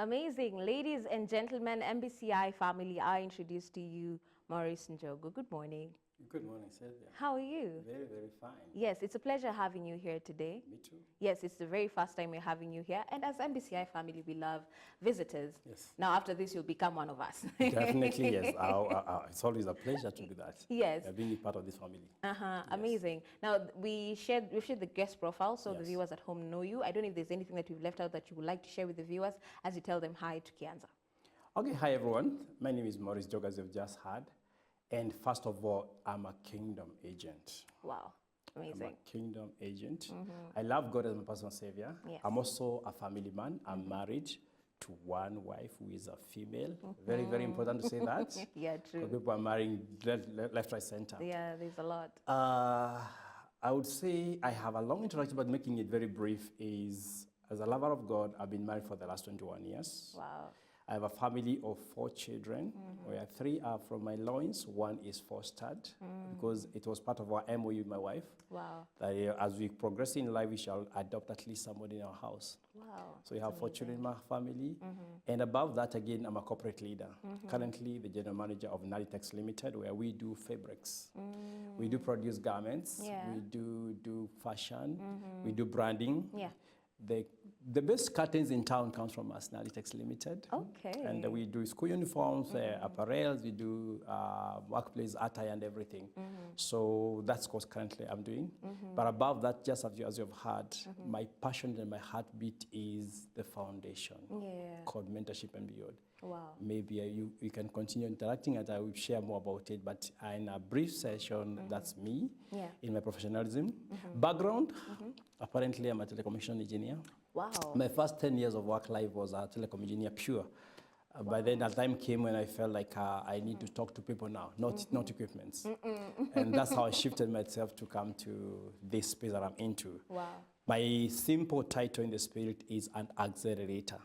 Amazing. Ladies and gentlemen, MBCI family, I introduce to you Morris Njogu. Good morning. Good morning, Sylvia. How are you? Very, very fine. Yes, it's a pleasure having you here today. Me too. Yes, it's the very first time we're having you here. And as MBCI family, we love visitors. Yes. Now, after this, you'll become one of us. Definitely, yes. It's always a pleasure to do that. Yes. Being part of this family. Yes. Amazing. Now, we've shared the guest profile, so the viewers at home know you. I don't know if there's anything that we've left out that you would like to share with the viewers as you tell them hi to Kianza. Okay, hi everyone. My name is Morris Njogu, as you've just heard. And first of all, I'm a kingdom agent. Wow, amazing. I'm a kingdom agent. I love God as my personal savior. Yes. I'm also a family man. I'm married to one wife who is a female. Very, very important to say that. Yeah, true. Because people are marrying left, right, center. Yeah, there's a lot. I would say I have a long introduction, but making it very brief is, as a lover of God, I've been married for the last 21 years. Wow. I have a family of 4 children, where 3 are from my loins, 1 is fostered, because it was part of our MOU with my wife. Wow. That as we progress in life, we shall adopt at least somebody in our house. Wow. So we have 4 children in my family. And above that, again, I'm a corporate leader. Currently, the general manager of Nalitex Limited, where we do fabrics. We do produce garments. Yeah. We do fashion. We do branding. Yeah. The best curtains in town comes from us, Nalitex Limited. Okay. And we do school uniforms, apparels, we do workplace attire and everything. So that's what currently I'm doing. But above that, just as you've heard, my passion and my heartbeat is the foundation called Mentorship and Beyond. Wow. Maybe you can continue interacting and I will share more about it. But in a brief session, that's me in my professionalism. Background, apparently I'm a telecommunication engineer. Wow. My first 10 years of work life was a telecom engineer pure. By then, a time came when I felt like I need to talk to people now, not equipments. And that's how I shifted myself to come to this space that I'm into. Wow. My simple title in the spirit is an accelerator.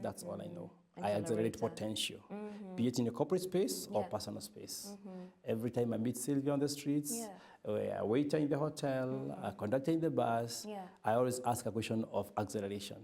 That's all I know. I accelerate potential, be it in the corporate space or personal space. Every time I meet Sylvia on the streets, a waiter in the hotel, a conductor in the bus, I always ask a question of acceleration.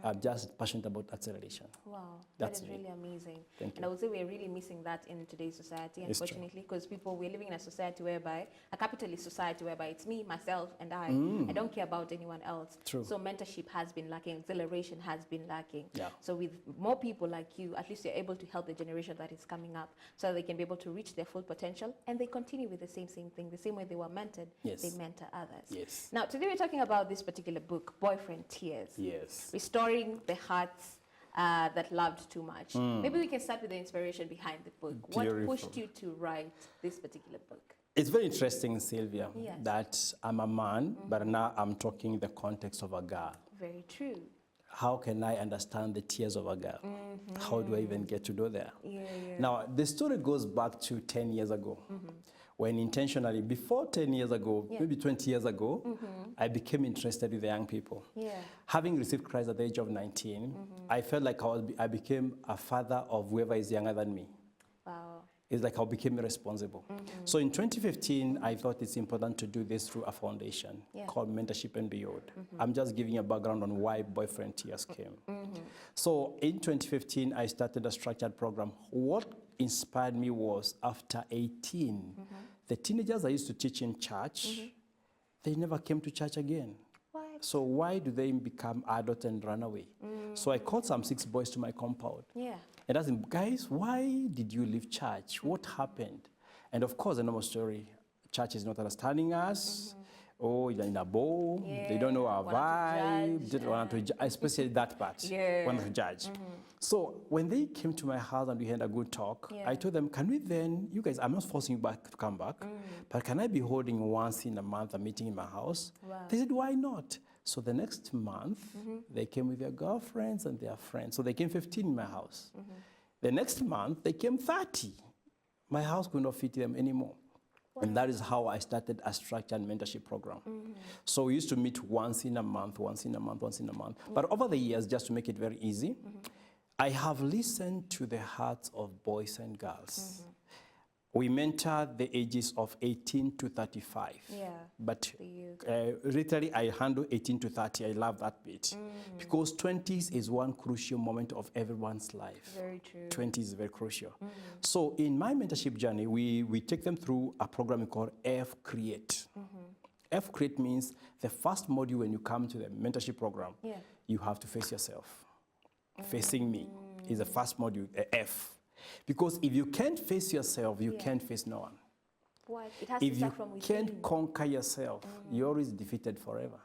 I'm just passionate about acceleration. Wow, That's that is really amazing. Thank you. And I would say we're really missing that in today's society, unfortunately, because we're living in a society whereby, a capitalist society whereby it's me, myself, and I. I don't care about anyone else. True. So mentorship has been lacking, acceleration has been lacking. Yeah. So with more people like you, at least you're able to help the generation that is coming up so that they can be able to reach their full potential and they continue with the same thing, the same way they were mentored, they mentor others. Yes. Now, today we're talking about this particular book, Boyfriend Tears. Yes. Restoring the hearts that loved too much. Maybe we can start with the inspiration behind the book. Beautiful. What pushed you to write this particular book? It's very interesting, Sylvia, that I'm a man, but now I'm talking in the context of a girl. Very true. How can I understand the tears of a girl? How do I even get to know there? Now, the story goes back to 10 years ago, when intentionally, before 10 years ago, maybe 20 years ago, I became interested with the young people. Having received Christ at the age of 19, I felt like I became a father of whoever is younger than me. Wow. It's like I became responsible. So in 2015, I thought it's important to do this through a foundation called Mentorship and Beyond. I'm just giving a background on why Boyfriend Tears came. So in 2015, I started a structured program. What inspired me was after 18, the teenagers I used to teach in church, they never came to church again. What? So why do they become adult and run away? So I called some 6 boys to my compound. And asked them, guys, why did you leave church? What happened? And of course, the normal story, church is not understanding us. Oh, you're in a bowl. They don't know our vibe. They don't want to judge, especially that part. Want to judge. So when they came to my house and we had a good talk, I told them, can we then, you guys, I'm not forcing you back to come back, but can I be holding once in a month a meeting in my house? They said, why not? So the next month, they came with their girlfriends and their friends. So they came 15 in my house. The next month, they came 30. My house could not fit them anymore. And that is how I started a structured mentorship program. So we used to meet once in a month. But over the years, just to make it very easy, I have listened to the hearts of boys and girls. We mentor the ages of 18 to 35. Yeah. But literally, I handle 18 to 30. I love that bit. Because 20s is one crucial moment of everyone's life. Very true. 20s is very crucial. So in my mentorship journey, we take them through a program called F-Create. F-Create means the first module when you come to the mentorship program, you have to face yourself. Facing me is the first module, F. Because if you can't face yourself, you can't face no one. What? It has to start from within. If you can't conquer yourself, you're always defeated forever.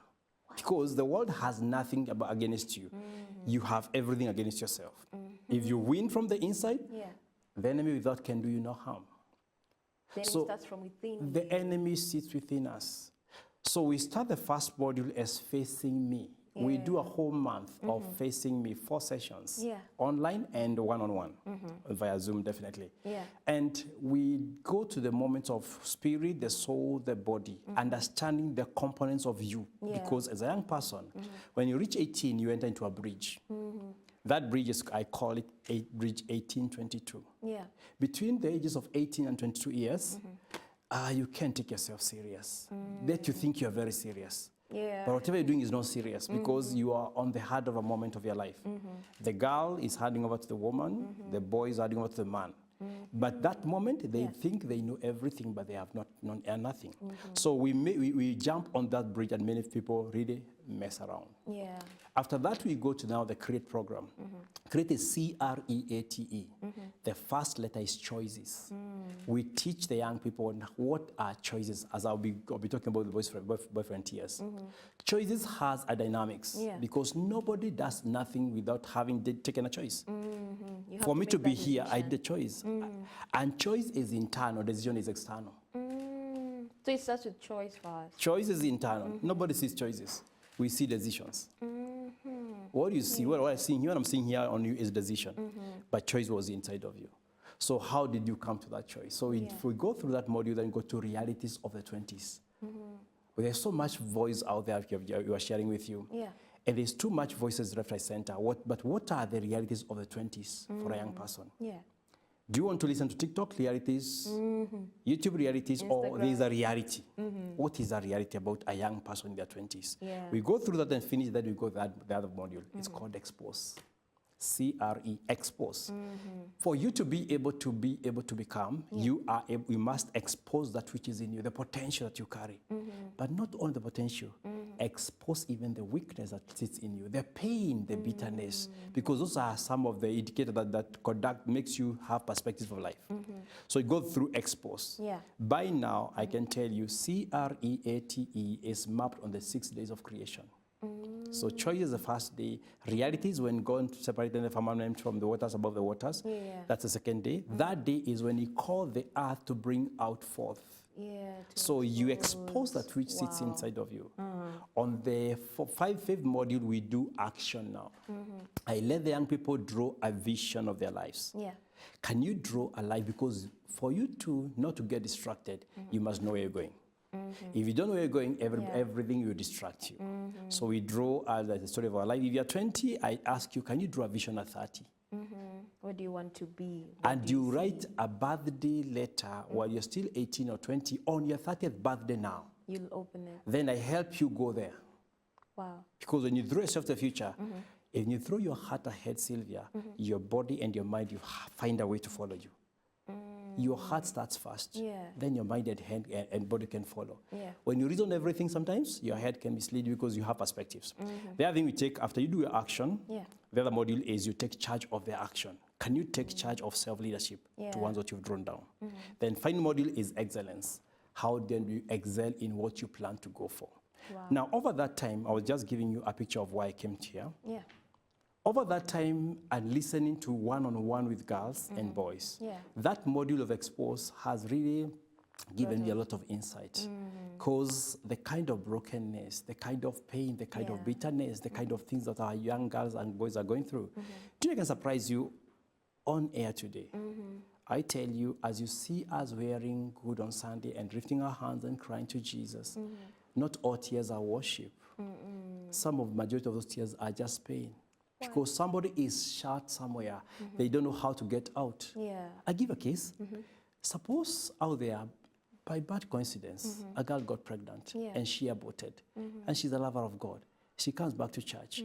What? Because the world has nothing against you. You have everything against yourself. If you win from the inside, the enemy without can do you no harm. The enemy starts from within. The enemy sits within us. So we start the first module as facing me. We do a whole month of facing me, 4 sessions, online and one-on-one, via Zoom, definitely. And we go to the moments of spirit, the soul, the body, understanding the components of you. Because as a young person, when you reach 18, you enter into a bridge. That bridge is, I call it bridge 18-22. Between the ages of 18 and 22 years, you can't take yourself serious. That you think you're very serious. But whatever you're doing is not serious because you are on the heart of a moment of your life. The girl is handing over to the woman, the boy is handing over to the man. But that moment, they think they know everything, but they have nothing. So we jump on that bridge, and many people really mess around. After that, we go to now the CREATE program. CREATE is C-R-E-A-T-E. The first letter is choices. We teach the young people what are choices, as I'll be talking about the boyfriend tears. Choices has a dynamics because nobody does nothing without having taken a choice. For me to be here, I did a choice. And choice is internal, decision is external. So it starts with choice first. Choice is internal. Nobody sees choices. We see decisions. What you see, what I'm seeing here, what I'm seeing here on you is decision. But choice was inside of you. So how did you come to that choice? So if we go through that module, then go to realities of the 20s. Well, there's so much voice out there you are sharing with you. And there's too much voices left, right, center. But what are the realities of the 20s for a young person? Do you want to listen to TikTok realities, YouTube realities, Instagram, or there's a reality? What is a reality about a young person in their 20s? We go through that and finish that, we go to the other module. It's called Expose. C-R-E, expose. For you to be able to become, you must expose that which is in you, the potential that you carry. But not only the potential, expose even the weakness that sits in you, the pain, the bitterness, because those are some of the indicators that makes you have perspective of life. So you go through expose. By now, I can tell you, C-R-E-A-T-E is mapped on the 6 days of creation. So choice is the first day. Reality is when God separated the firmament from the waters above the waters. That's the second day. That day is when he called the earth to bring out forth. So you expose that which sits inside of you. On the fifth module, we do action now. I let the young people draw a vision of their lives. Can you draw a life? Because for you to not to get distracted, you must know where you're going. If you don't know where you're going, everything will distract you. So we draw the story of our life. If you're 20, I ask you, can you draw a vision at 30? What do you want to be? And you write a birthday letter while you're still 18 or 20 on your 30th birthday now. You'll open it. Then I help you go there. Wow. Because when you throw yourself to the future, if you throw your heart ahead, Sylvia, your body and your mind, you find a way to follow you. Your heart starts first. Then your mind and head and body can follow. When you reason everything, sometimes your head can mislead you because you have perspectives. The other thing we take after you do your action, the other module is you take charge of the action. Can you take charge of self-leadership to ones that you've drawn down? Then final module is excellence. How then do you excel in what you plan to go for? Now, over that time, I was just giving you a picture of why I came here. Over that time and listening to one-on-one with girls and boys, that module of Expose has really given me a lot of insight. Because the kind of brokenness, the kind of pain, the kind of bitterness, the kind of things that our young girls and boys are going through. Do you can surprise you on air today? I tell you, as you see us wearing good on Sunday and lifting our hands and crying to Jesus, not all tears are worship. Some of the majority of those tears are just pain. Because somebody is shut somewhere. They don't know how to get out. I give a case. Suppose out there, by bad coincidence, a girl got pregnant and she aborted, and she's a lover of God. She comes back to church.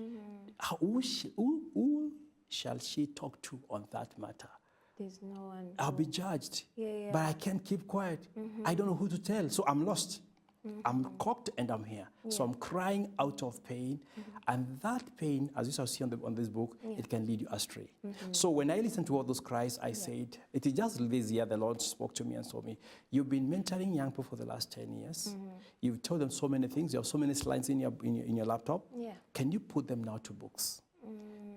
Who shall she talk to on that matter? There's no one. I'll be judged, but I can't keep quiet. I don't know who to tell, so I'm lost. I'm cocked and I'm here. So I'm crying out of pain. And that pain, as you shall see on this book, it can lead you astray. So when I listened to all those cries, I said, it is just this year the Lord spoke to me and told me, you've been mentoring young people for the last 10 years. You've told them so many things. You have so many slides in your laptop. Can you put them now to books?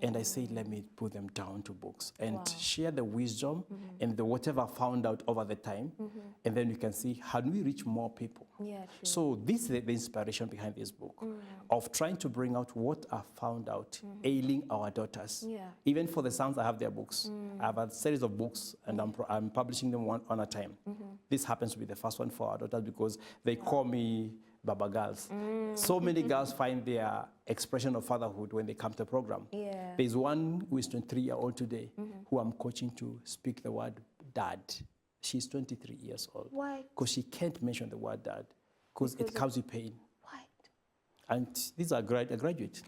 And I said, let me put them down to books and share the wisdom and the whatever I found out over the time. And then you can see, how do we reach more people? So this is the inspiration behind this book of trying to bring out what I found out ailing our daughters. Even for the sons, I have their books. I have a series of books and I'm publishing them one on a time. This happens to be the first one for our daughters because they call me Baba girls. So many girls find their expression of fatherhood when they come to the program. There's one who is 23-year-old today who I'm coaching to speak the word dad. She's 23 years old. Why? Because she can't mention the word dad because it comes with pain. Why? And these are a graduate.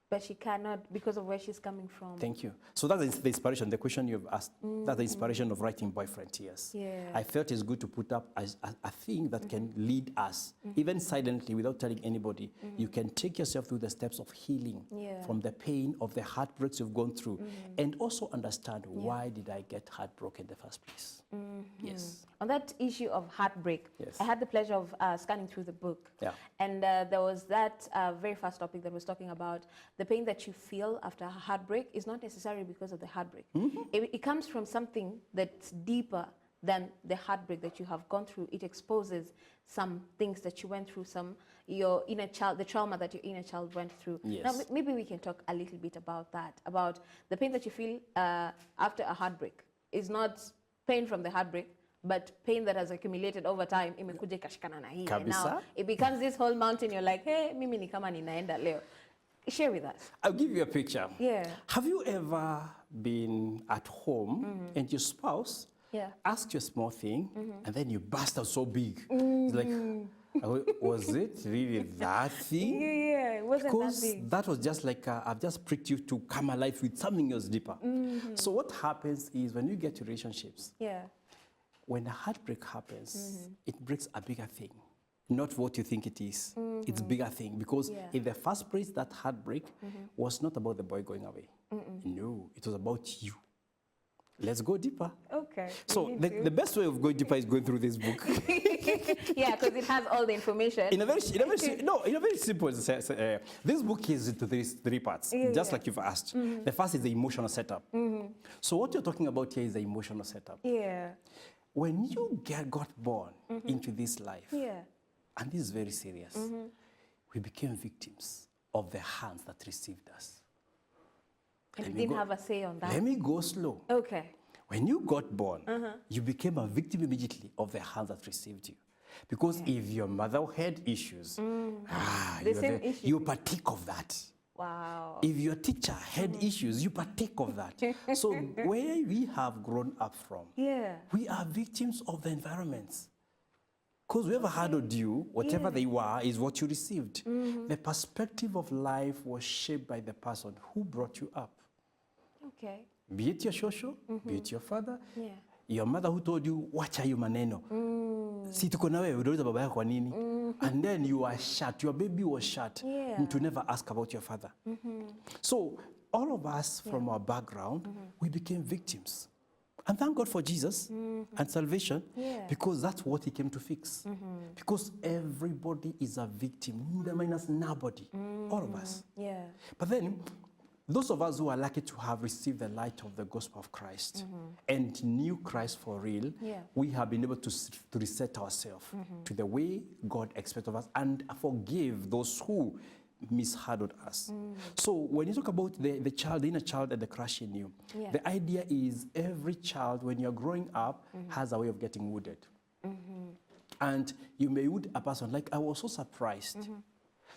But she cannot because of where she's coming from. Thank you. So that is the inspiration, the question you've asked. That's the inspiration of writing Boyfriend Tears. I felt it's good to put up a thing that can lead us, even silently, without telling anybody. You can take yourself through the steps of healing from the pain of the heartbreaks you've gone through, and also understand why did I get heartbroken in the first place. Yes. On that issue of heartbreak, I had the pleasure of scanning through the book. And there was that very first topic that was talking about the pain that you feel after a heartbreak is not necessarily because of the heartbreak. It comes from something that's deeper than the heartbreak that you have gone through. It exposes some things that you went through, your inner child, the trauma that your inner child went through. Now, maybe we can talk a little bit about that, about the pain that you feel after a heartbreak. Is not pain from the heartbreak, but pain that has accumulated over time. Imekuja ikashikana na hii. Now it becomes this whole mountain. You're like, hey, mimi ni kama ninaenda leo. Share with us. I'll give you a picture. Have you ever been at home and your spouse asks you a small thing and then you burst out so big? It's like, was it really that thing? It wasn't because that big. That was just like, I've just pricked you to come alive with something else deeper. So what happens is when you get to relationships, when a heartbreak happens, it breaks a bigger thing. Not what you think it is. It's a bigger thing. Because in the first place, that heartbreak was not about the boy going away. No, it was about you. Let's go deeper. Okay. So the best way of going deeper is going through this book. Because it has all the information. In a very simple this book is into three parts, just like you've asked. The first is the emotional setup. So what you're talking about here is the emotional setup. When you got born into this life, and this is very serious, we became victims of the hands that received us. And you didn't have a say on that? Let me go slow. Okay. When you got born, you became a victim immediately of the hands that received you. Because if your mother had issues, you partake of that. Wow. If your teacher had issues, you partake of that. So where we have grown up from, we are victims of the environments. Because whoever handled you, whatever they were, is what you received. The perspective of life was shaped by the person who brought you up. Okay. Be it your shosho, be it your father, your mother who told you, wacha yu maneno. Si tuko na wewe, unauliza baba yako kwa nini? And then you are shut, your baby was shut to never ask about your father. So all of us from our background, we became victims. And thank God for Jesus and salvation, because that's what he came to fix. Because everybody is a victim, minus nobody, all of us. But then, those of us who are lucky to have received the light of the gospel of Christ and knew Christ for real, we have been able to reset ourselves to the way God expects of us and forgive those who mishandled us. So when you talk about the child, the inner child and the crush in you, the idea is every child, when you're growing up, has a way of getting wounded. And you may wound a person. Like, I was so surprised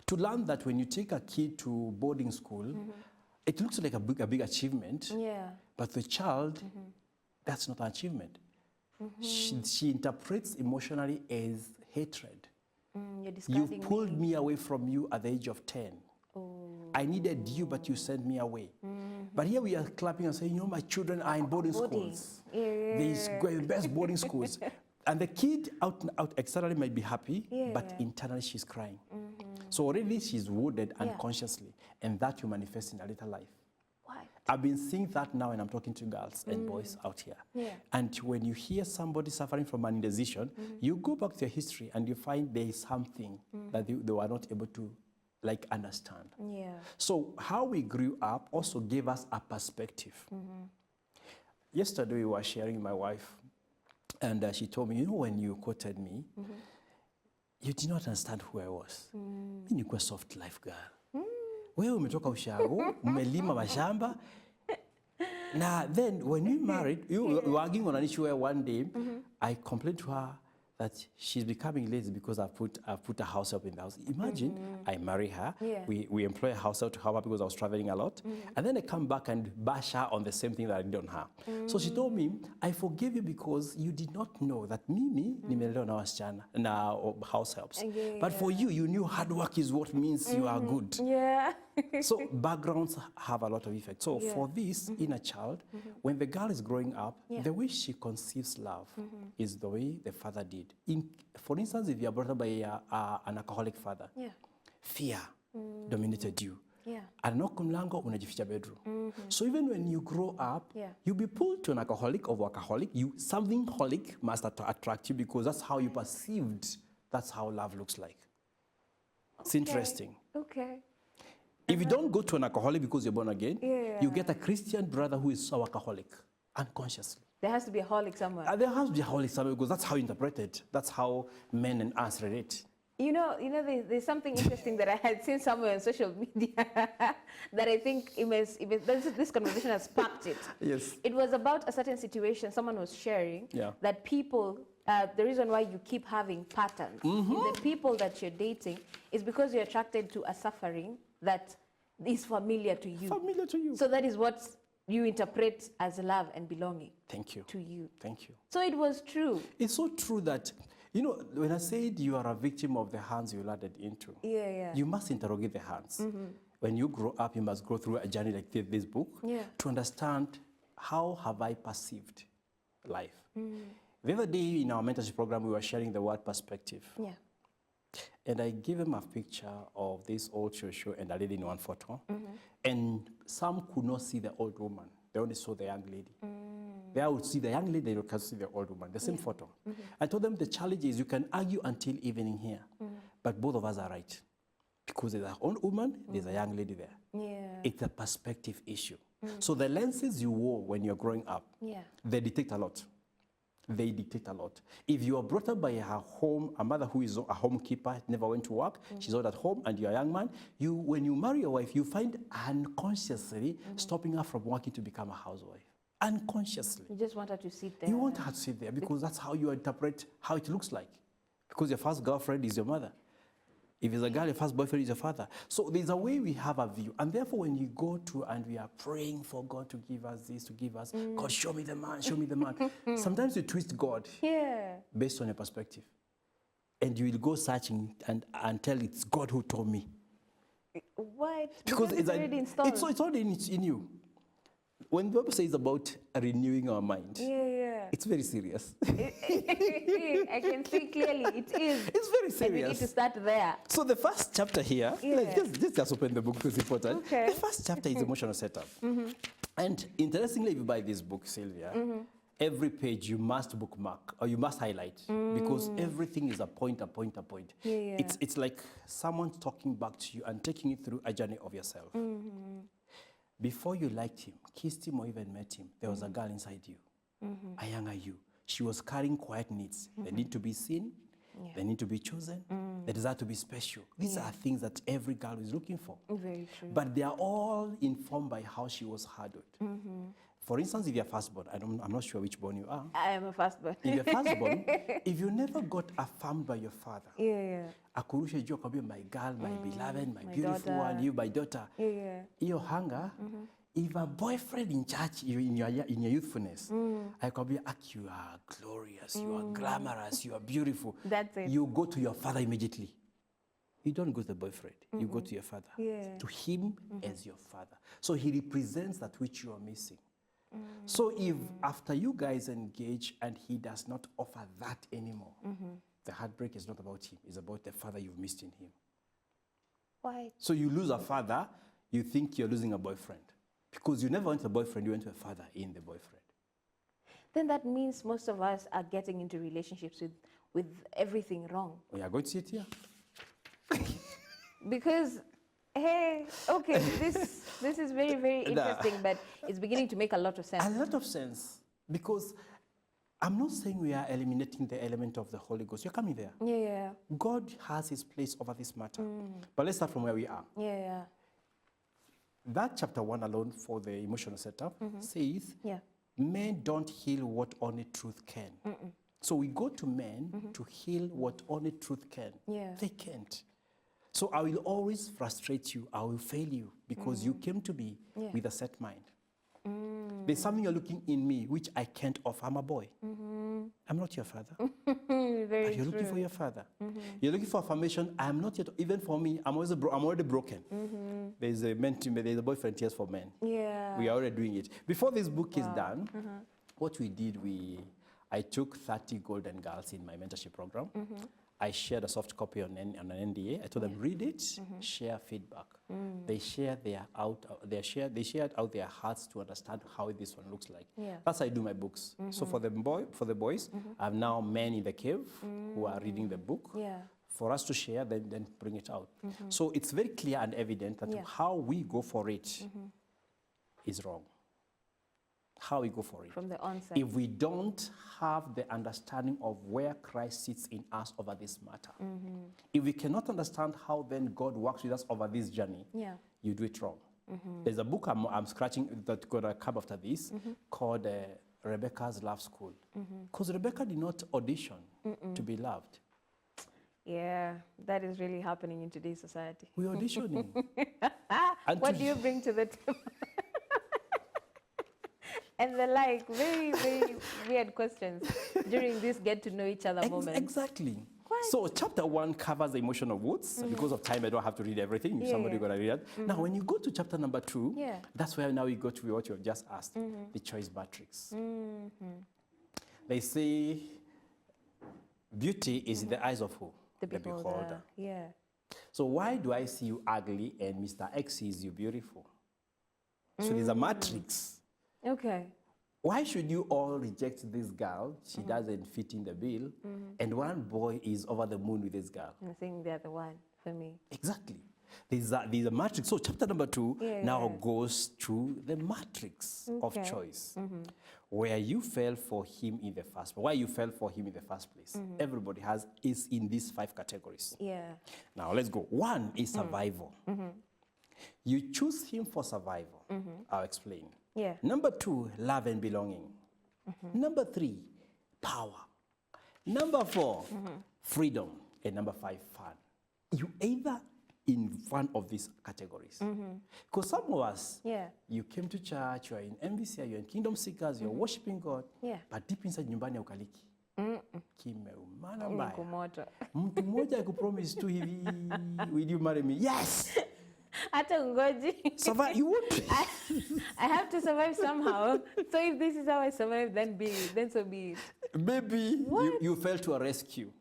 to learn that when you take a kid to boarding school, it looks like a big achievement, but the child, that's not an achievement. She interprets emotionally as hatred. You're You pulled me away from you at the age of 10. I needed you, but you sent me away. But here we are clapping and saying, you know, my children are in boarding schools. These best boarding schools. And the kid out externally might be happy, but internally she's crying. So already she's wounded unconsciously, and that you manifest in a later life. I've been seeing that now when I'm talking to girls and boys out here. And when you hear somebody suffering from an indecision, you go back to your history and you find there is something that they were not able to understand. So how we grew up also gave us a perspective. Yesterday we were sharing with my wife, and she told me, you know, when you quoted me, you did not understand who I was. You were a soft life girl. Wewe umetoka ushago, umelima mashamba. Now then, when we married, you were arguing on an issue where one day I complained to her that she's becoming lazy because I've put a house help in the house. Imagine I marry her, we employ a house help to help her because I was traveling a lot, and then I come back and bash her on the same thing that I did on her. So she told me, I forgive you because you did not know that mimi nimelelewa na wasichana na house helps. But for you, you knew hard work is what means you are good. So backgrounds have a lot of effect. So for this inner child, when the girl is growing up, the way she conceives love is the way the father did. For instance, if you are brought up by an alcoholic father, fear dominated you. Anoko mlango unajificha bedroom. So even when you grow up, you'll be pulled to an alcoholic or workaholic. Something holic must attract you because that's how you perceived. That's how love looks like. It's interesting. If you don't go to an alcoholic because you're born again, you get a Christian brother who is a workaholic, unconsciously. There has to be a holic somewhere. There has to be a holic somewhere because that's how you interpret it. That's how men and us relate. You know, there's something interesting that I had seen somewhere on social media that I think this conversation has sparked it. Yes. It was about a certain situation someone was sharing that people, the reason why you keep having patterns in the people that you're dating is because you're attracted to a suffering that is familiar to you. Familiar to you. So that is what you interpret as love and belonging. Thank you. To you. Thank you. So it was true. It's so true that, you know, when I said you are a victim of the hands you landed into, you must interrogate the hands. When you grow up, you must go through a journey like this book to understand how have I perceived life. The other day in our mentorship program, we were sharing the word perspective. And I gave him a picture of this old shosho and a lady in one photo. And some could not see the old woman. They only saw the young lady. They would see the young lady, they can't see the old woman, the same photo. I told them the challenge is you can argue until evening here, but both of us are right. Because there's an old woman, there's a young lady there. It's a perspective issue. So the lenses you wore when you're growing up, they dictate a lot. They dictate a lot. If you are brought up by a mother who is a homekeeper, never went to work, she's all at home, and you're a young man, when you marry your wife, you find unconsciously stopping her from working to become a housewife. Unconsciously. You just want her to sit there. You want her to sit there because that's how you interpret how it looks like. Because your first girlfriend is your mother. If it's a girl, your first boyfriend is your father. So there's a way we have a view. And therefore, when you go to and we are praying for God to give us this, to give us, God, show me the man, show me the man. Sometimes you twist God based on your perspective. And you will go searching until it's God who told me. What? Because it's already in you. When the Bible says about renewing our mind, it's very serious. I can see clearly it is. It's very serious. And we need to start there. So the first chapter here, let's just open the book because it's important. The first chapter is emotional setup. And interestingly, if you buy this book, Sylvia, every page you must bookmark or you must highlight because everything is a point. It's like someone talking back to you and taking you through a journey of yourself. Before you liked him, kissed him, or even met him, there was a girl inside you, a younger you. She was carrying quiet needs. They need to be seen, they need to be chosen, they desire to be special. These are things that every girl is looking for. Very true. But they are all informed by how she was handled. For instance, if you're firstborn, I'm not sure which born you are. I am a firstborn. If you're firstborn, if you never got affirmed by your father, akurushe jua, my girl, my beloved, my beautiful daughter. one, you, my daughter, your hunger, If a boyfriend in church, in your youthfulness, I could be like, you are glorious, you are glamorous, you are beautiful. That's it. You go to your father immediately. You don't go to the boyfriend. You go to your father. Yeah. To him as your father. So he represents that which you are missing. So if after you guys engage and he does not offer that anymore, the heartbreak is not about him. It's about the father you've missed in him. Why? So you lose a father, you think you're losing a boyfriend. Because you never went to a boyfriend, you went to a father in the boyfriend. Then that means most of us are getting into relationships with everything wrong. We are going to see it here. Because, hey, okay, this is very, very interesting, but it's beginning to make a lot of sense. A lot of sense. Because I'm not saying we are eliminating the element of the Holy Ghost. You're coming there. Yeah. God has his place over this matter. But let's start from where we are. Yeah. That chapter 1 alone for the emotional setup says, men don't heal what only truth can. So we go to men to heal what only truth can. They can't. So I will always frustrate you. I will fail you because you came to me with a set mind. There's something you're looking in me which I can't offer. I'm a boy. I'm not your father. Very but you're looking for your father. You're looking for affirmation. I'm not yet. Even for me, I'm already broken. There's a there's a boyfriend tears for men. Yeah. We are already doing it. Before this book is done, what we did, I took 30 golden girls in my mentorship program. I shared a soft copy on an NDA. I told them, read it, share feedback. They shared out their hearts to understand how this one looks like. That's how I do my books. So for the boys, I have now men in the cave who are reading the book. For us to share, then bring it out. So it's very clear and evident that how we go for it is wrong. How we go for it. From the onset. If we don't have the understanding of where Christ sits in us over this matter, if we cannot understand how then God works with us over this journey, you do it wrong. There's a book I'm scratching that's going to come after this called Rebecca's Love School. Because Rebecca did not audition to be loved. Yeah, that is really happening in today's society. We're auditioning. What do you bring to the table? And the very, very weird questions during this get to know each other moment. Exactly. What? So chapter 1 covers the emotional wounds. Because of time, I don't have to read everything. If somebody going to read it. Now, when you go to chapter number 2, that's where now we go to what you have just asked, the choice matrix. They say beauty is in the eyes of who? The beholder. Yeah. So why do I see you ugly and Mr. X sees you beautiful? So there's a matrix. Okay. Why should you all reject this girl? She doesn't fit in the bill. And one boy is over the moon with this girl. I think they're the one for me. Exactly. There's a matrix. So chapter number 2 now goes to the matrix of choice. Where you fell for him in the first place. Why you fell for him in the first place. Everybody is in these 5 categories. Yeah. Now let's go. 1 is survival. You choose him for survival. I'll explain. Yeah. Number 2, love and belonging. Number 3, power. Number 4, freedom. And number 5, fun. You either in one of these categories. Because some of us, you came to church, you're in MVC, you're in Kingdom Seekers, you're worshiping God, but deep inside nyumbani ukaliki. Kimeumana mbaya. Mtu mmoja akupromise tu hivi, will you marry me? Yes! Hata ungoji. Survive, you won't. I have to survive somehow. So if this is how I survive, then so be it. Maybe you fell to a rescue.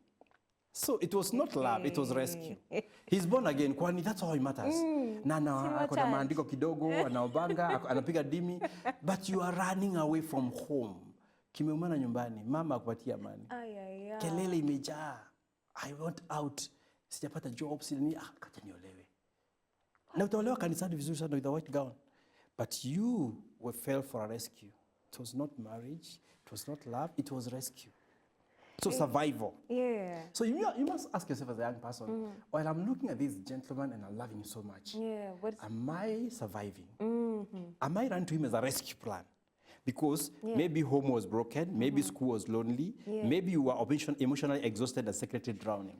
So it was not love, it was rescue. He's born again, kwani that's all it matters. Na ako na maandiko kidogo, anaobanga, anapiga dimi, but you are running away from home. Kimeumana nyumbani, mama akupatia amani. Kelele imejaa. I want out. Sijapata job, kacha niolewe. Na utaolewa kanisani vizuri sana with a white gown. But you fell for a rescue. It was not marriage, it was not love, it was rescue. So survival. Yeah. So you must ask yourself as a young person, while I'm looking at this gentleman and I'm loving him so much, am I surviving? Am I running to him as a rescue plan? Because maybe home was broken, maybe school was lonely, maybe you were emotionally exhausted and secretly drowning.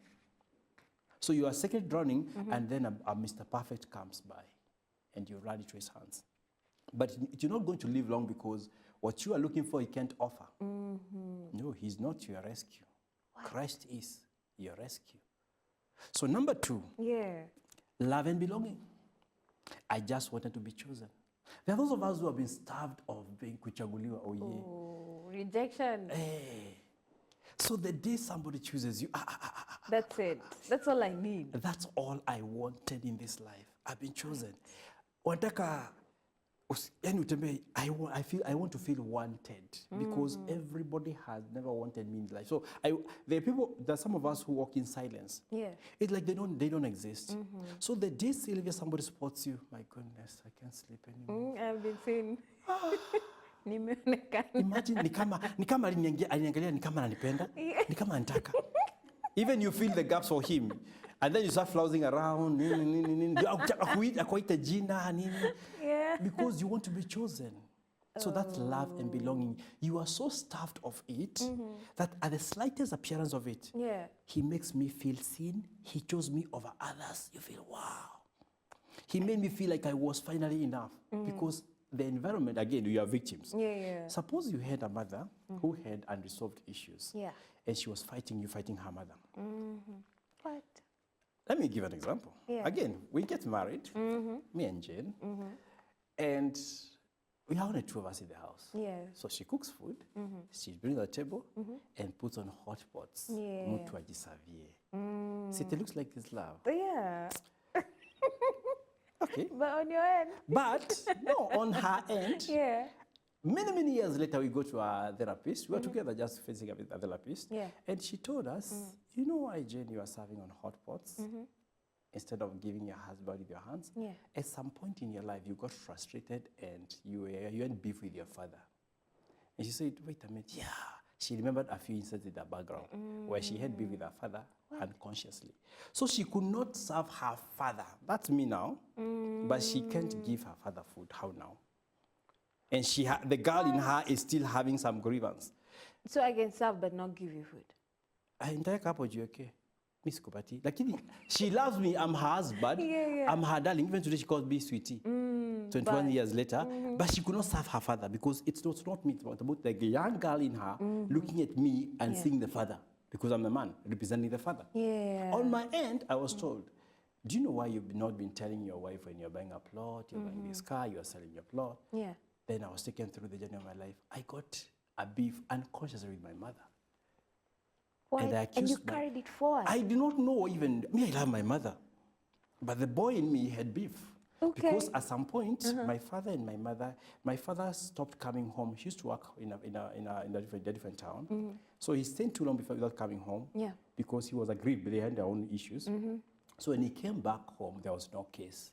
So you are secretly drowning and then a Mr. Perfect comes by and you run into his hands. But you're not going to live long because what you are looking for, he can't offer. No, he's not your rescue. What? Christ is your rescue. So number 2, love and belonging. I just wanted to be chosen. There are those of us who have been starved of being kuchaguliwa. Oh, rejection. Hey. So the day somebody chooses you, that's it. That's all I need. That's all I wanted in this life. I've been chosen. Wataka, I want to feel wanted because everybody has never wanted me in life. So there are some of us who walk in silence. Yeah. It's like they don't exist. So the day, Sylvia, somebody spots you, my goodness, I can't sleep anymore. I've been seen. Imagine ni kama aliniangalia ni kama ananipenda, ni kama anataka. Even you fill the gaps for him. And then you start flouncing around, because you want to be chosen. So that's love and belonging. You are so starved of it that at the slightest appearance of it, he makes me feel seen. He chose me over others. You feel, wow. He made me feel like I was finally enough because the environment, again, you are victims. Suppose you had a mother who had unresolved issues and she was fighting her mother. What? Let me give an example. Again, we get married, me and Jane, and we are only 2 of us in the house. So she cooks food, she brings the table, and puts on hot pots. Mutu ajisavie. See, it looks like this love. Yeah. Okay. But on your end. But, no, on her end. Many years later, we go to a therapist. We were together just facing a therapist. And she told us, you know why, Jane, you are serving on hot pots instead of giving your husband with your hands? At some point in your life, you got frustrated and you had beef with your father. And she said, wait a minute, She remembered a few instances in the background where she had beef with her father unconsciously. So she could not serve her father. That's me now. But she can't give her father food. How now? And the girl in her is still having some grievance. So I can serve but not give you food? Entire couple, okay? Miss Kopati. Lakini, she loves me. I'm her husband. I'm her darling. Even today, she calls me sweetie. 21 years later. But she could not serve her father because it's not me. It's about the young girl in her looking at me and seeing the father because I'm the man representing the father. On my end, I was told, do you know why you've not been telling your wife when you're buying a plot, you're buying this car, you're selling your plot? Then I was taken through the journey of my life. I got a beef unconsciously with my mother. Why? And you carried it forward? I do not know even. Me, I love my mother. But the boy in me had beef. Because at some point, my father and my father stopped coming home. He used to work in a different town. So he stayed too long without coming home. Because he was aggrieved, they had their own issues. So when he came back home, there was no case.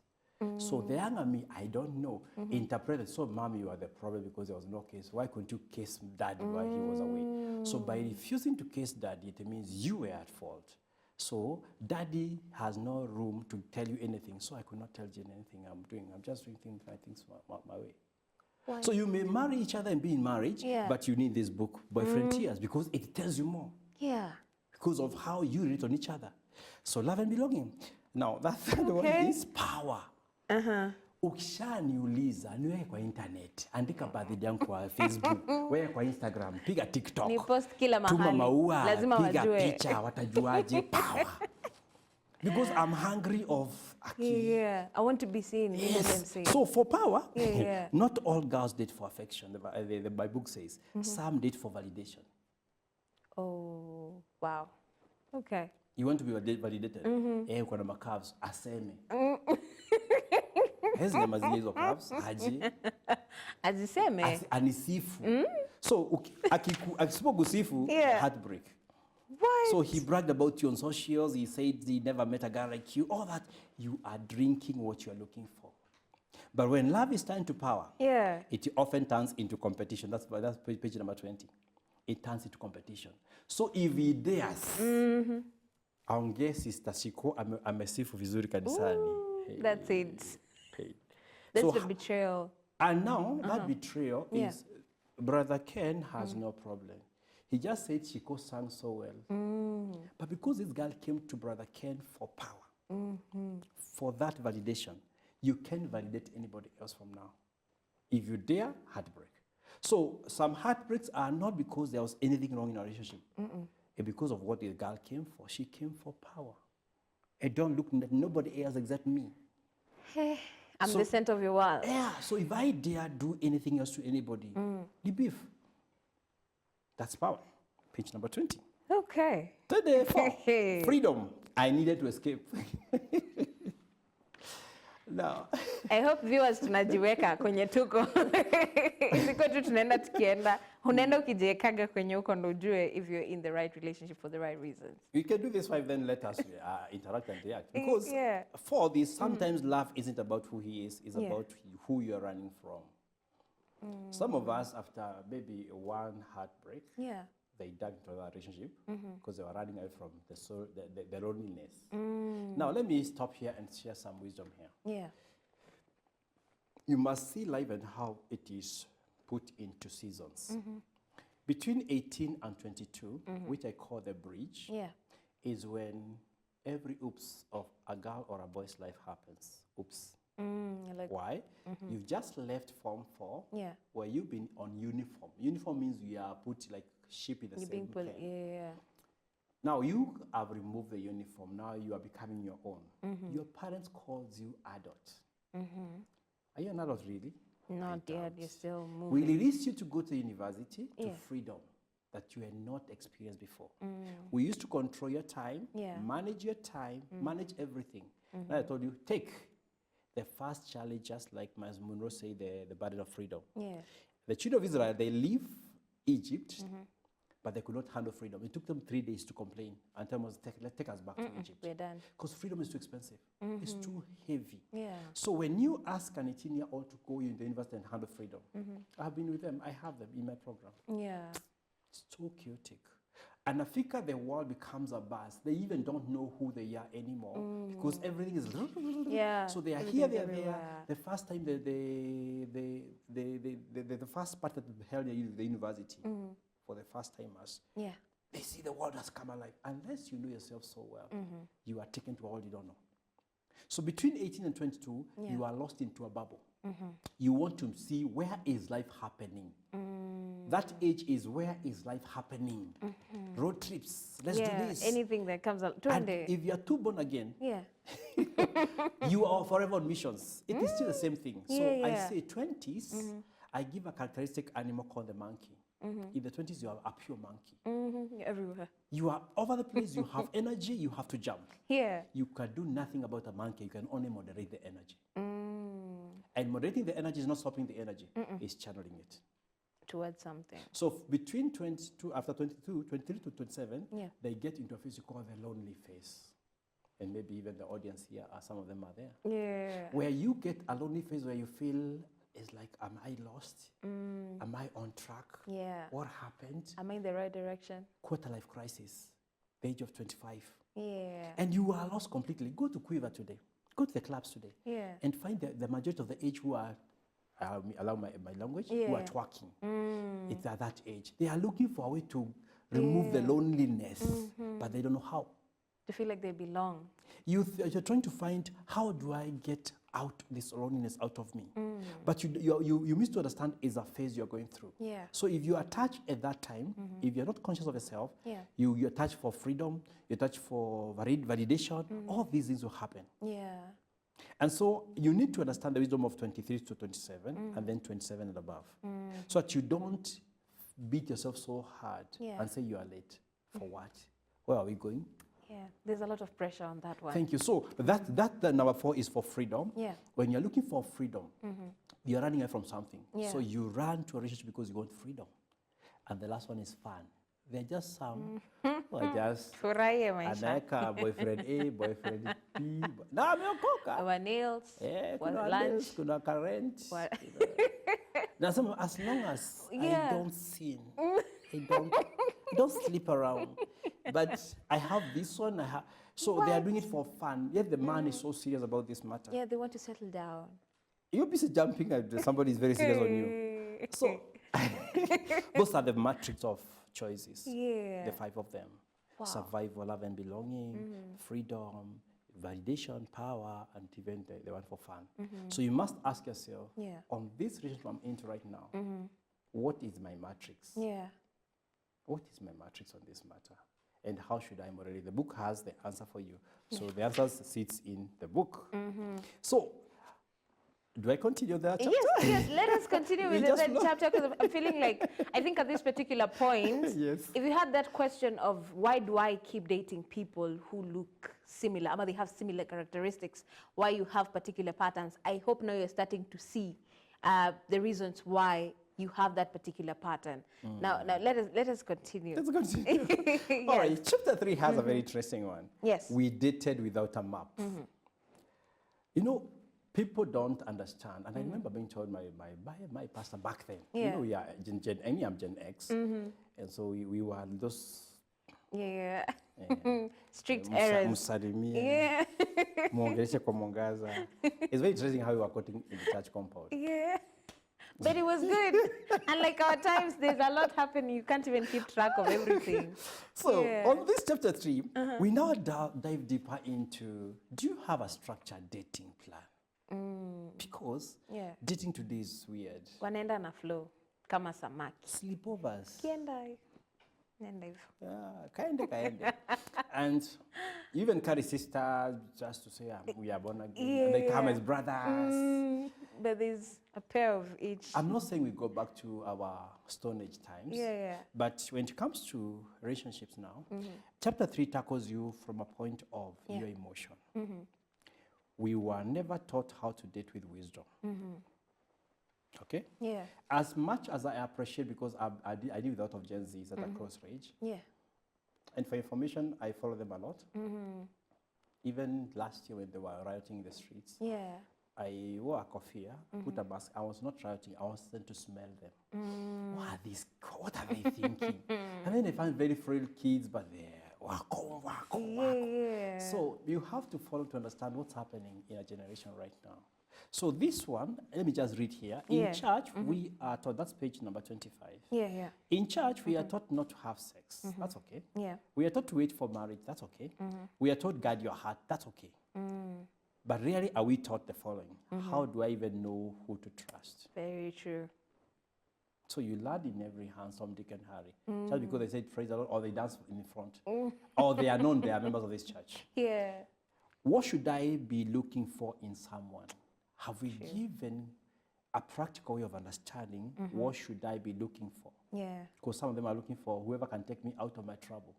So the younger me, I don't know, interpreted, so Mom, you are the problem because there was no case. Why couldn't you case Daddy while he was away? So by refusing to case Daddy, it means you were at fault. So Daddy has no room to tell you anything. So I could not tell Jane anything I'm doing. I'm just doing things my way. Why? So you may marry each other and be in marriage, but you need this book, Boyfriend Tears, because it tells you more. Because of how you relate on each other. So love and belonging. Now, that third one is power. Ukishaniuliza niwe kwa internet, andika birthday yangu kwa Facebook, wewe kwa Instagram, piga TikTok, ni post kila mahali, tuma maua, lazima piga wajue. picha, watajuaje power. Because I'm hungry of I want to be seen. So for power, not all girls date for affection. The Bible says some date for validation. Oh, wow. Okay. You want to be validated? Uko na macavs, aseme. Hezi na mazile hizo calves, haji. Aziseme? Anisifu. So, akisipo kusifu, heartbreak. What? So he bragged about you on socials. He said he never met a guy like you. All that, you are drinking what you are looking for. But when love is turned to power, it often turns into competition. That's page number 20. It turns into competition. So if he dares, aongee Sister Shiko amesifu vizuri kanisani. That's it. That's the betrayal. And now that betrayal is, Brother Ken has no problem. He just said Shiko sang so well. But because this girl came to Brother Ken for power, for that validation, you can't validate anybody else from now. If you dare, heartbreak. So some heartbreaks are not because there was anything wrong in our relationship. It's because of what the girl came for. She came for power. And don't look at nobody else except me. Hey, I'm the center of your world. Yeah, so if I dare do anything else to anybody, the beef. That's power. Page number 20. Okay. 34. Freedom. I needed to escape. No. I hope viewers tunajiweka kwenye tuko. Siko tu tunaenda tukienda. Unaenda ukijiwekaga kwenye uko ndo ujue if you're in the right relationship for the right reasons. We can do this 5, then let us interact and react. Because for this, sometimes love isn't about who he is, it's about who you're running from. Some of us, after maybe one heartbreak, they dug into that relationship because they were running away from the loneliness. Now, let me stop here and share some wisdom here. Yeah. You must see life and how it is put into seasons. Between 18 and 22, which I call the bridge, is when every oops of a girl or a boy's life happens. Oops. Like, why? You've just left Form 4, where you've been on uniform. Uniform means you are put like sheep in the same pen. Now you have removed the uniform. Now you are becoming your own. Your parents calls you adult. Are you an adult really? Not yet. You're still moving. We release you to go to university to freedom that you had not experienced before. We used to control your time, manage your time, manage everything. Now I told you, take the first challenge, just like Miles Monroe said, the burden of freedom. The children of Israel, they leave Egypt, but they could not handle freedom. It took them 3 days to complain and tell us, let's take us back to Egypt. We're done. Because freedom is too expensive. It's too heavy. So when you ask an 18-year-old to go in the university and handle freedom, I've been with them. I have them in my program. It's so chaotic. And Africa, the world becomes a bus. They even don't know who they are anymore because everything is. So they are here, they are there. The first time, the first part that they held the university for the first timers, they see the world has come alive. Unless you know yourself so well, you are taken to a world you don't know. So between 18 and 22, you are lost into a bubble. You want to see where is life happening. That age is where is life happening. Road trips, let's do this. Anything that comes out. And if you are too born again, you are forever on missions. It is still the same thing. So I say 20s, I give a characteristic animal called the monkey. In the 20s, you are a pure monkey. You're everywhere. You are over the place, you have energy, you have to jump. You can do nothing about a monkey, you can only moderate the energy. And moderating the energy is not stopping the energy, it's channeling it. Towards something. So between 22, after 22, 23 to 27, they get into a phase you call the lonely phase. And maybe even the audience here, some of them are there. Where you get a lonely phase where you feel, it's like, am I lost? Am I on track? What happened? Am I in the right direction? Quarter life crisis, the age of 25. And you are lost completely. Go to Quiver today. Go to the clubs today. And find the majority of the age who are, allow my language, who are twerking. It's at that age. They are looking for a way to remove the loneliness, but they don't know how. To feel like they belong. You're trying to find, how do I get out this loneliness out of me? But you miss to understand is a phase you're going through. So if you are attached at that time, if you're not conscious of yourself, you're attached for freedom, you're attached for validation, all these things will happen. And so you need to understand the wisdom of 23 to 27 and then 27 and above. So that you don't beat yourself so hard and say you are late. For what? Where are we going? There's a lot of pressure on that one. Thank you. So that number 4 is for freedom. When you're looking for freedom, you're running away from something. So you run to a relationship because you want freedom. And the last one is fun. They're just some, just anaweka boyfriend A, boyfriend B. Na ameokoka. Our nails, kuna lunch, kuna current. Now, as long as I don't sin, I don't sleep around. But I have this one. So they are doing it for fun. Yet the man is so serious about this matter. They want to settle down. You're busy jumping and somebody is very serious on you. So those are the matrix of choices. The 5 of them. Survival, love and belonging, freedom, validation, power, and even the one for fun. So you must ask yourself, on this relationship I'm into right now, what is my matrix? What is my matrix on this matter? And how should I moderate? The book has the answer for you. So the answer sits in the book. So do I continue that chapter? Yes, let us continue with the third chapter, because I'm feeling like, I think at this particular point, if you had that question of why do I keep dating people who look similar, they have similar characteristics, why you have particular patterns, I hope now you're starting to see the reasons why you have that particular pattern. Now let us continue. Let's continue. All right, chapter 3 has a very interesting one. Yes. We dated without a map. You know, people don't understand, and I remember being told by my pastor back then, you know, we are I'm Gen X, and so we were those strict errors. It's very interesting how we were quoting in the church compound. But it was good. And like our times, there's a lot happening. You can't even keep track of everything. So on this chapter 3, we now dive deeper into, do you have a structured dating plan? Because dating today is weird. Wanaenda na flow, kama samaki. Sleepovers. Kienda. Kaende. And you even carry sisters just to say we are born again. They come as brothers. But there's a pair of each. I'm not saying we go back to our Stone Age times. But when it comes to relationships now, chapter 3 tackles you from a point of your emotion. We were never taught how to date with wisdom. Okay? As much as I appreciate, because I deal with a lot of Gen Zs at a crossroads. And for information, I follow them a lot. Even last year when they were rioting in the streets, I wore a kofia, put a mask. I was not rioting. I was sent to smell them. What are they thinking? And then they find very frail kids, but they're wako. So you have to follow to understand what's happening in a generation right now. So this one, let me just read here. In church, we are taught, that's page number 25. In church, we are taught not to have sex. That's okay. We are taught to wait for marriage. That's okay. We are taught guard your heart. That's okay. But really, are we taught the following? How do I even know who to trust? Very true. So you learn in every handsome Dick and Harry. Just because they said praise the Lord, or they dance in front, or they are known, they are members of this church. What should I be looking for in someone? Have we given a practical way of understanding what should I be looking for? Because some of them are looking for whoever can take me out of my trouble.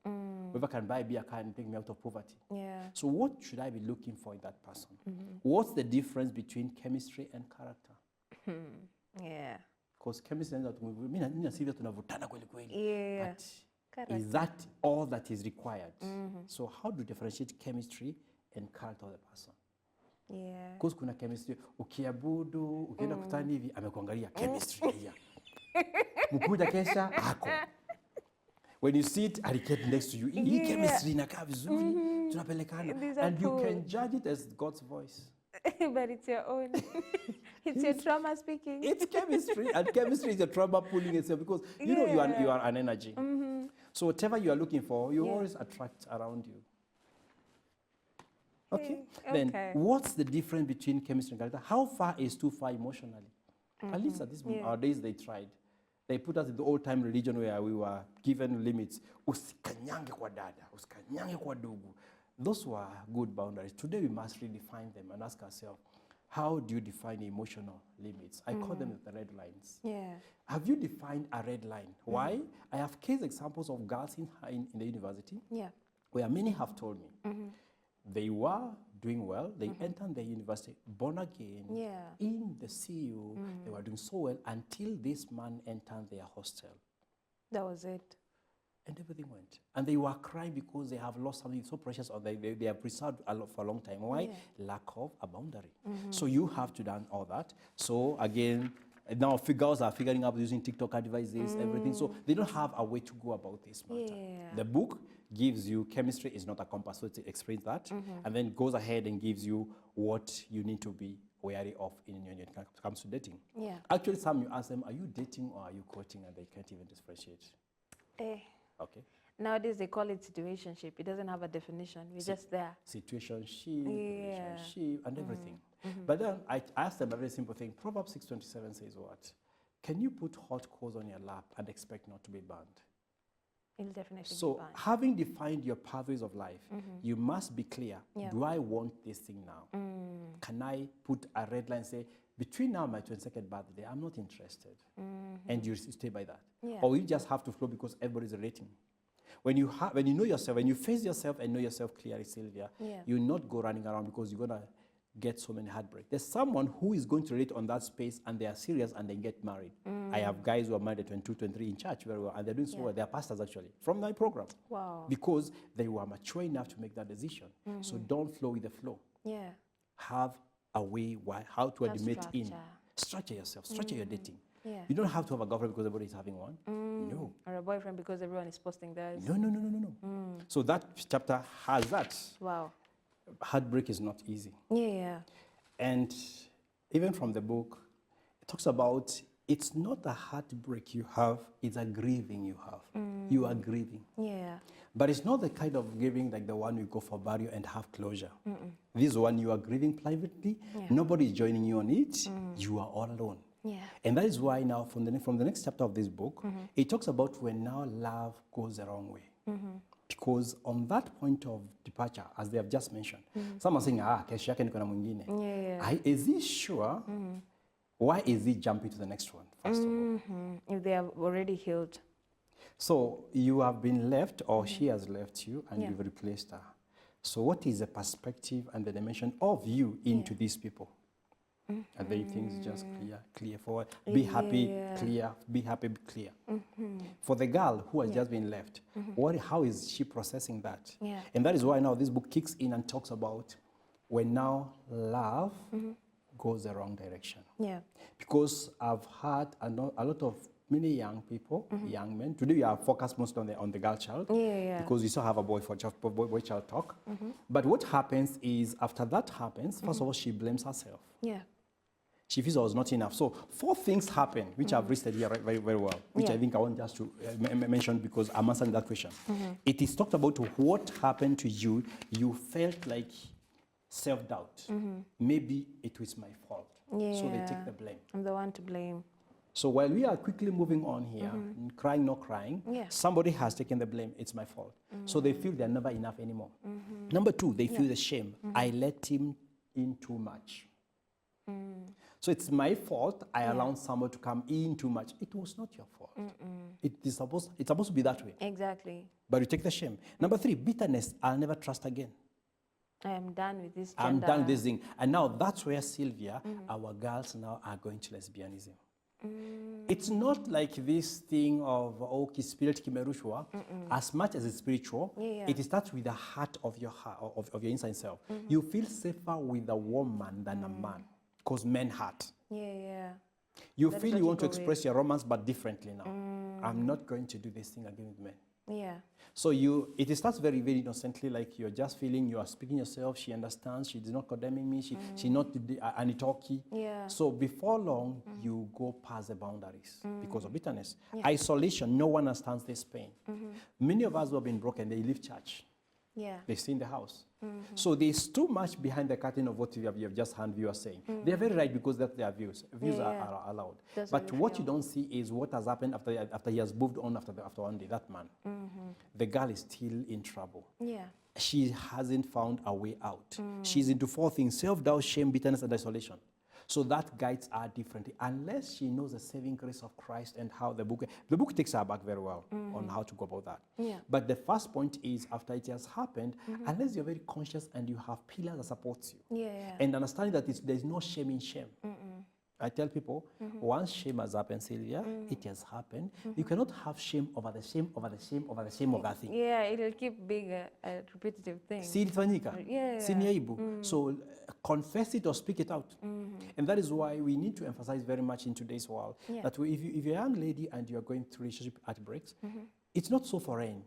Whoever can buy me a car and take me out of poverty. So what should I be looking for in that person? What's the difference between chemistry and character? Because chemistry is but is that all that is required? So how do you differentiate chemistry and character of the person? Because kuna chemistry, ukiabudu, ukienda kutani hivi, amekuangalia chemistry here. Mkuja kesha, ako. When you sit, aliketi next to you, hii chemistry inakaa vizuri, tunapelekana. And you can judge it as God's voice. But it's your own. It's your trauma speaking. It's chemistry, and chemistry is your trauma pulling itself, because you know you are an energy. So whatever you are looking for, you always attract around you. Okay. Then what's the difference between chemistry and character? How far is too far emotionally? At least at this our days they tried. They put us in the old time religion where we were given limits. Usikanyange kwa dada, usikanyange kwa dugu. Those were good boundaries. Today we must redefine them and ask ourselves, how do you define emotional limits? I call them the red lines. Have you defined a red line? Why? I have case examples of girls in the university where many have told me they were doing well, they entered the university, born again, in the CU, they were doing so well until this man entered their hostel. That was it. And everything went. And they were crying because they have lost something so precious, or they have preserved for a long time. Why? Lack of a boundary. So you have to done all that. So again, now girls are figuring out using TikTok advices, everything. So they don't have a way to go about this matter. The book gives you, chemistry is not a compass, so it explains that. And then goes ahead and gives you what you need to be wary of when it comes to dating. Actually, some you ask them, are you dating or are you courting? And they can't even differentiate. Okay. Nowadays they call it situationship. It doesn't have a definition. We're just there. Situationship, relationship, and everything. But then I asked them a very simple thing. Proverbs 6:27 says what? Can you put hot coals on your lap and expect not to be burned? It'll definitely be So burned. having defined your pathways of life, you must be clear. Do I want this thing now? Can I put a red line and say, between now and my 22nd birthday, I'm not interested? And you stay by that. Or you just have to flow because everybody's relating. When you know yourself, when you face yourself and know yourself clearly, Sylvia, you will not go running around because you're going to get so many heartbreak. There's someone who is going to relate on that space and they are serious and they get married. I have guys who are married at 22, 23 in church very well, and they're doing so well. They're pastors actually from my program. Wow. Because they were mature enough to make that decision. So don't flow with the flow. Have a way how to admit in. Structure yourself, structure your dating. You don't have to have a girlfriend because everybody is having one. No. Or a boyfriend because everyone is posting theirs. No. So that chapter has that. Wow. Heartbreak is not easy. Yeah. And even from the book, it talks about it's not a heartbreak you have, it's a grieving you have. You are grieving. Yeah. But it's not the kind of grieving like the one you go for burial and have closure. This one you are grieving privately. Nobody is joining you on it. You are all alone. And that is why now from the next chapter of this book, it talks about when now love goes the wrong way. Because on that point of departure, as they have just mentioned, some are saying, kesho yake niko na mwingine. Is he sure? Why is he jumping to the next one, first of all? If they have already healed. So you have been left, or she has left you, and you've replaced her. So what is the perspective and the dimension of you into these people? Are they things just clear forward? Be happy, clear. Be happy, be clear. For the girl who has just been left, how is she processing that? And that is why now this book kicks in and talks about when now love goes the wrong direction. Because I've had a lot of many young people, young men. Today we are focused mostly on the girl child because we still have a boy child talk. But what happens is after that happens, first of all, she blames herself. She feels I was not enough. So 4 things happen, which I've listed here very, very well, which I think I want just to mention because I'm answering that question. It is talked about what happened to you. You felt like self-doubt. Maybe it was my fault. So they take the blame. I'm the one to blame. So while we are quickly moving on here, crying, not crying, somebody has taken the blame. It's my fault. So they feel they're never enough anymore. Number 2, they feel the shame. I let him in too much. So it's my fault. I allowed someone to come in too much. It was not your fault. It's supposed to be that way. Exactly. But you take the shame. Number 3, bitterness. I'll never trust again. I am done with this I'm done with this thing. And now that's where Sylvia, our girls now are going to lesbianism. It's not like this thing of spirit kimerushwa. As much as it's spiritual, it starts with the heart of your inside self. You feel safer with a woman than a man, because men hurt. You feel you want to express your romance, but differently now. I'm not going to do this thing again with men. So it starts very, very innocently, like you're just feeling you are speaking yourself. She understands. She's not condemning me. She's not anitoki. So before long, you go past the boundaries because of bitterness. Isolation. No one understands this pain. Many of us who have been broken, they leave church. They stay in the house. So there's too much behind the curtain of what you have just heard viewers saying. They're very right because that's their views. Views are allowed. But what you don't see is what has happened after he has moved on after one day, that man. The girl is still in trouble. She hasn't found a way out. She's into 4 things: self-doubt, shame, bitterness, and isolation. So that guides her differently, unless she knows the saving grace of Christ and how the book takes her back very well on how to go about that. But the first point is, after it has happened, unless you're very conscious and you have pillars that support you, and understanding that there's no shame in shame. I tell people, once shame has happened, Sylvia, it has happened. You cannot have shame over the shame, over the shame, over the shame of that thing. It'll keep being a repetitive thing. So confess it or speak it out. And that is why we need to emphasize very much in today's world that if you're a young lady and you're going through relationship heartbreaks, it's not so foreign.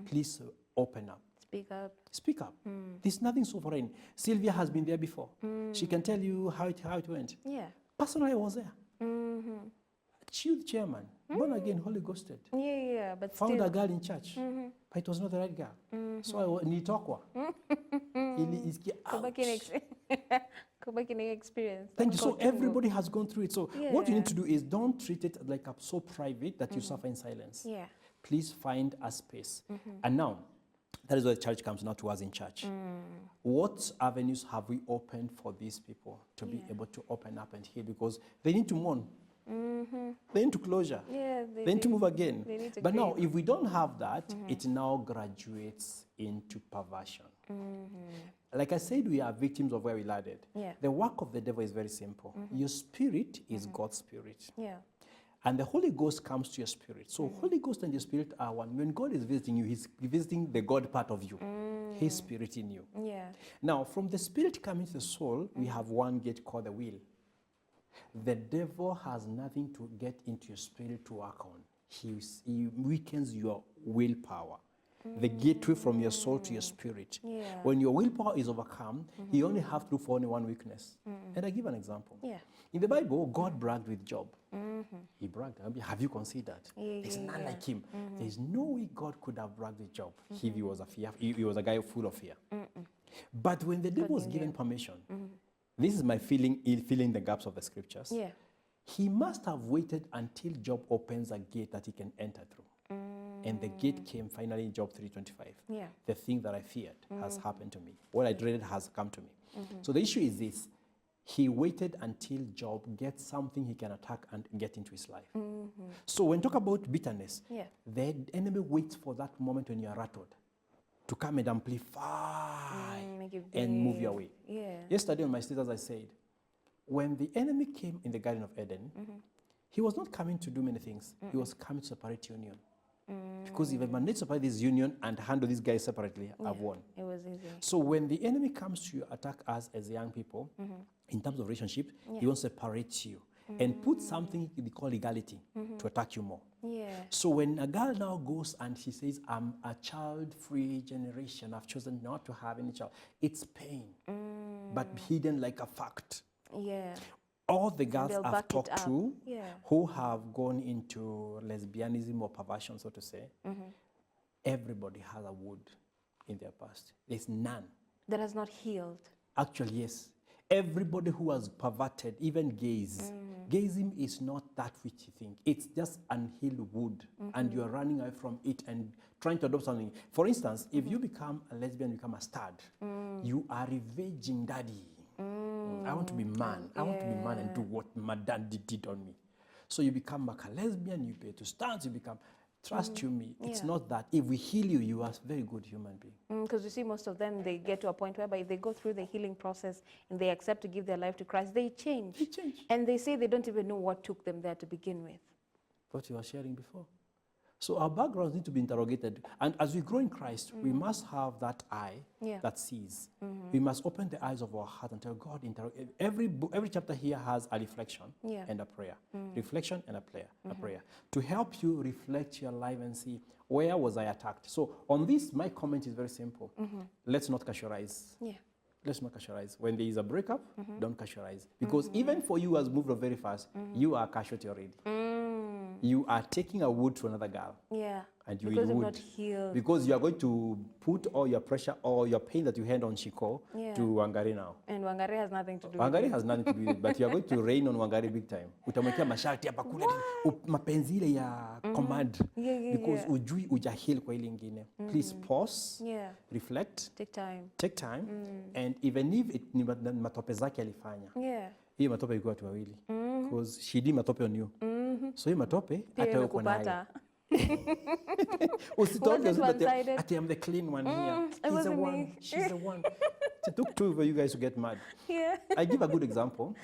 Please open up. Speak up. Speak up. There's nothing so foreign. Sylvia has been there before. She can tell you how it went. Personally, I was there. Chill chairman, born again, Holy Ghosted. Yeah, but found still. a girl in church, but it was not the right girl. So I nilitokwa. Experience. Thank you. So everybody has gone through it. So what you need to do is don't treat it like a so private that you suffer in silence. Yeah. Please find a space. And now, that is where the church comes now to us in church. What avenues have we opened for these people to be able to open up and heal? Because they need to mourn. They need to closure. Yeah, they need to move again. But now, if we don't have that, it now graduates into perversion. Like I said, we are victims of where we landed. Yeah. The work of the devil is very simple. Your spirit is God's spirit. Yeah. And the Holy Ghost comes to your spirit. So Holy Ghost and your spirit are one. When God is visiting you, he's visiting the God part of you. His spirit in you. Yeah. Now, from the spirit coming to the soul, we have one gate called the will. The devil has nothing to get into your spirit to work on. He weakens your willpower. The gateway from your soul to your spirit. Yeah. When your willpower is overcome, he only has to look for only one weakness. And I give an example. Yeah. In the Bible, God bragged with Job. He bragged. Have you considered? There's none like him. There's no way God could have bragged with Job if he was he was a guy full of fear. But when the devil was given permission, this is my filling the gaps of the scriptures. Yeah. He must have waited until Job opens a gate that he can enter through. And the gate came finally in Job 3:25. Yeah. The thing that I feared has happened to me. What I dreaded has come to me. So the issue is this. He waited until Job gets something he can attack and get into his life. So when talk about bitterness, the enemy waits for that moment when you are rattled to come and amplify and move your way. Yeah. Yesterday on my status I said, when the enemy came in the Garden of Eden, he was not coming to do many things. He was coming to separate union. Because if I manage to separate this union and handle these guys separately, I've won. It was easy. So when the enemy comes to attack us as young people, in terms of relationship, he wants to separate you and put something we call legality to attack you more. Yeah. So when a girl now goes and she says, I'm a child-free generation, I've chosen not to have any child, it's pain, but hidden like a fact. Yeah. All the girls I've talked to who have gone into lesbianism or perversion, so to say, everybody has a wound in their past. There's none that has not healed. Actually, yes. Everybody who has perverted, even gays, gayism is not that which you think. It's just unhealed wound, and you're running away from it and trying to adopt something. For instance, if you become a lesbian, become a stud, you are revenging daddy. I want to be man. I want to be man and do what my dad did on me. So you become like a lesbian, you pay to stand, you become, trust you me, it's not that. If we heal you, you are a very good human being. Because you see, most of them, they get to a point whereby if they go through the healing process and they accept to give their life to Christ, they change. They change. And they say they don't even know what took them there to begin with. What you were sharing before. So our backgrounds need to be interrogated. And as we grow in Christ, we must have that eye that sees. We must open the eyes of our heart and tell God, every chapter here has a reflection and a prayer. Reflection and a prayer. To help you reflect your life and see, where was I attacked? So on this, my comment is very simple. Let's not casualize. Yeah. Let's not casualize. When there is a breakup, don't casualize. Because even for you who has moved on very fast, you are a casualty already. You are taking a wood to another girl. Yeah. And you because will you're not healed. Because you are going to put all your pressure or your pain that you had on Shiko to Wangari now. And Wangari has nothing to do with it. Wangari has nothing to do with it, but you are going to rain on Wangari big time. Utamwekea masharti hapa kule mapenzi ile ya command. Because ujui ujahil kwa ile ingine. Please pause, reflect, take time, and even if it ni matope zake alifanya. Hii matope ilikuwa tu wawili. Because she did matope on you. So hii matope hata wewe uko nayo. I am the clean one here. He's the one. She's the one. It took two of you guys to get mad. I give a good example.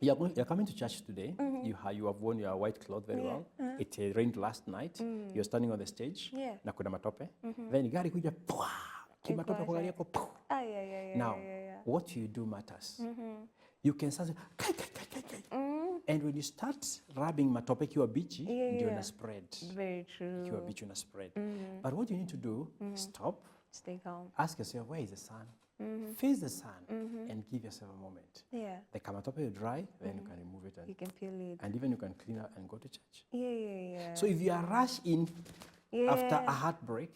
You're coming to church today. You have worn your white cloth very well. It rained last night. You're standing on the stage. Na kuna matope. Then gari kuja kimatope kwa gari yako. Now, what you do matters. You can start and when you start rubbing matope kiwa bichi, you're gonna spread. Very true. Kiwa bichi, you're gonna spread. But what you need to do, stop. Stay calm. Ask yourself, where is the sun? face the sun, and give yourself a moment. Yeah. The kamatope is dry, then you can remove it. And you can peel it. And even you can clean up and go to church. Yeah. So if you are rushed in after a heartbreak,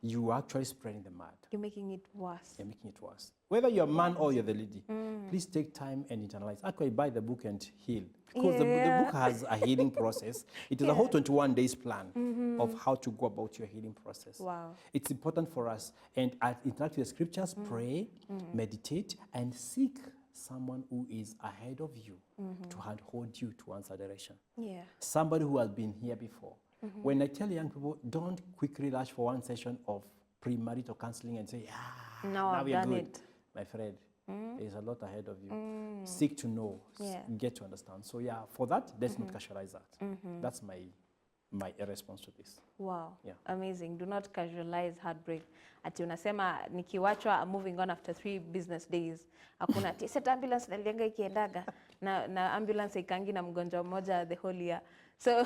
you are actually spreading the mud. You're making it worse. You're making it worse. Whether you're a man or you're the lady, please take time and internalize. Actually, buy the book and heal. Because the book has a healing process. It is a whole 21 days plan of how to go about your healing process. Wow. It's important for us. And interact with the scriptures, pray, meditate, and seek someone who is ahead of you to hold you to one direction. Yeah. Somebody who has been here before. When I tell young people, don't quickly rush for one session of premarital counseling and say, now we are good. My friend, there's a lot ahead of you. Seek to know, get to understand. So yeah, for that, let's not casualize that. That's my response to this. Wow, amazing. Do not casualize heartbreak. Ati unasema nikiwachwa moving on after 3 business days. Hakuna set ambulance nalianga ikiendaga na ambulance ikangi na mgonjwa mmoja the whole year. So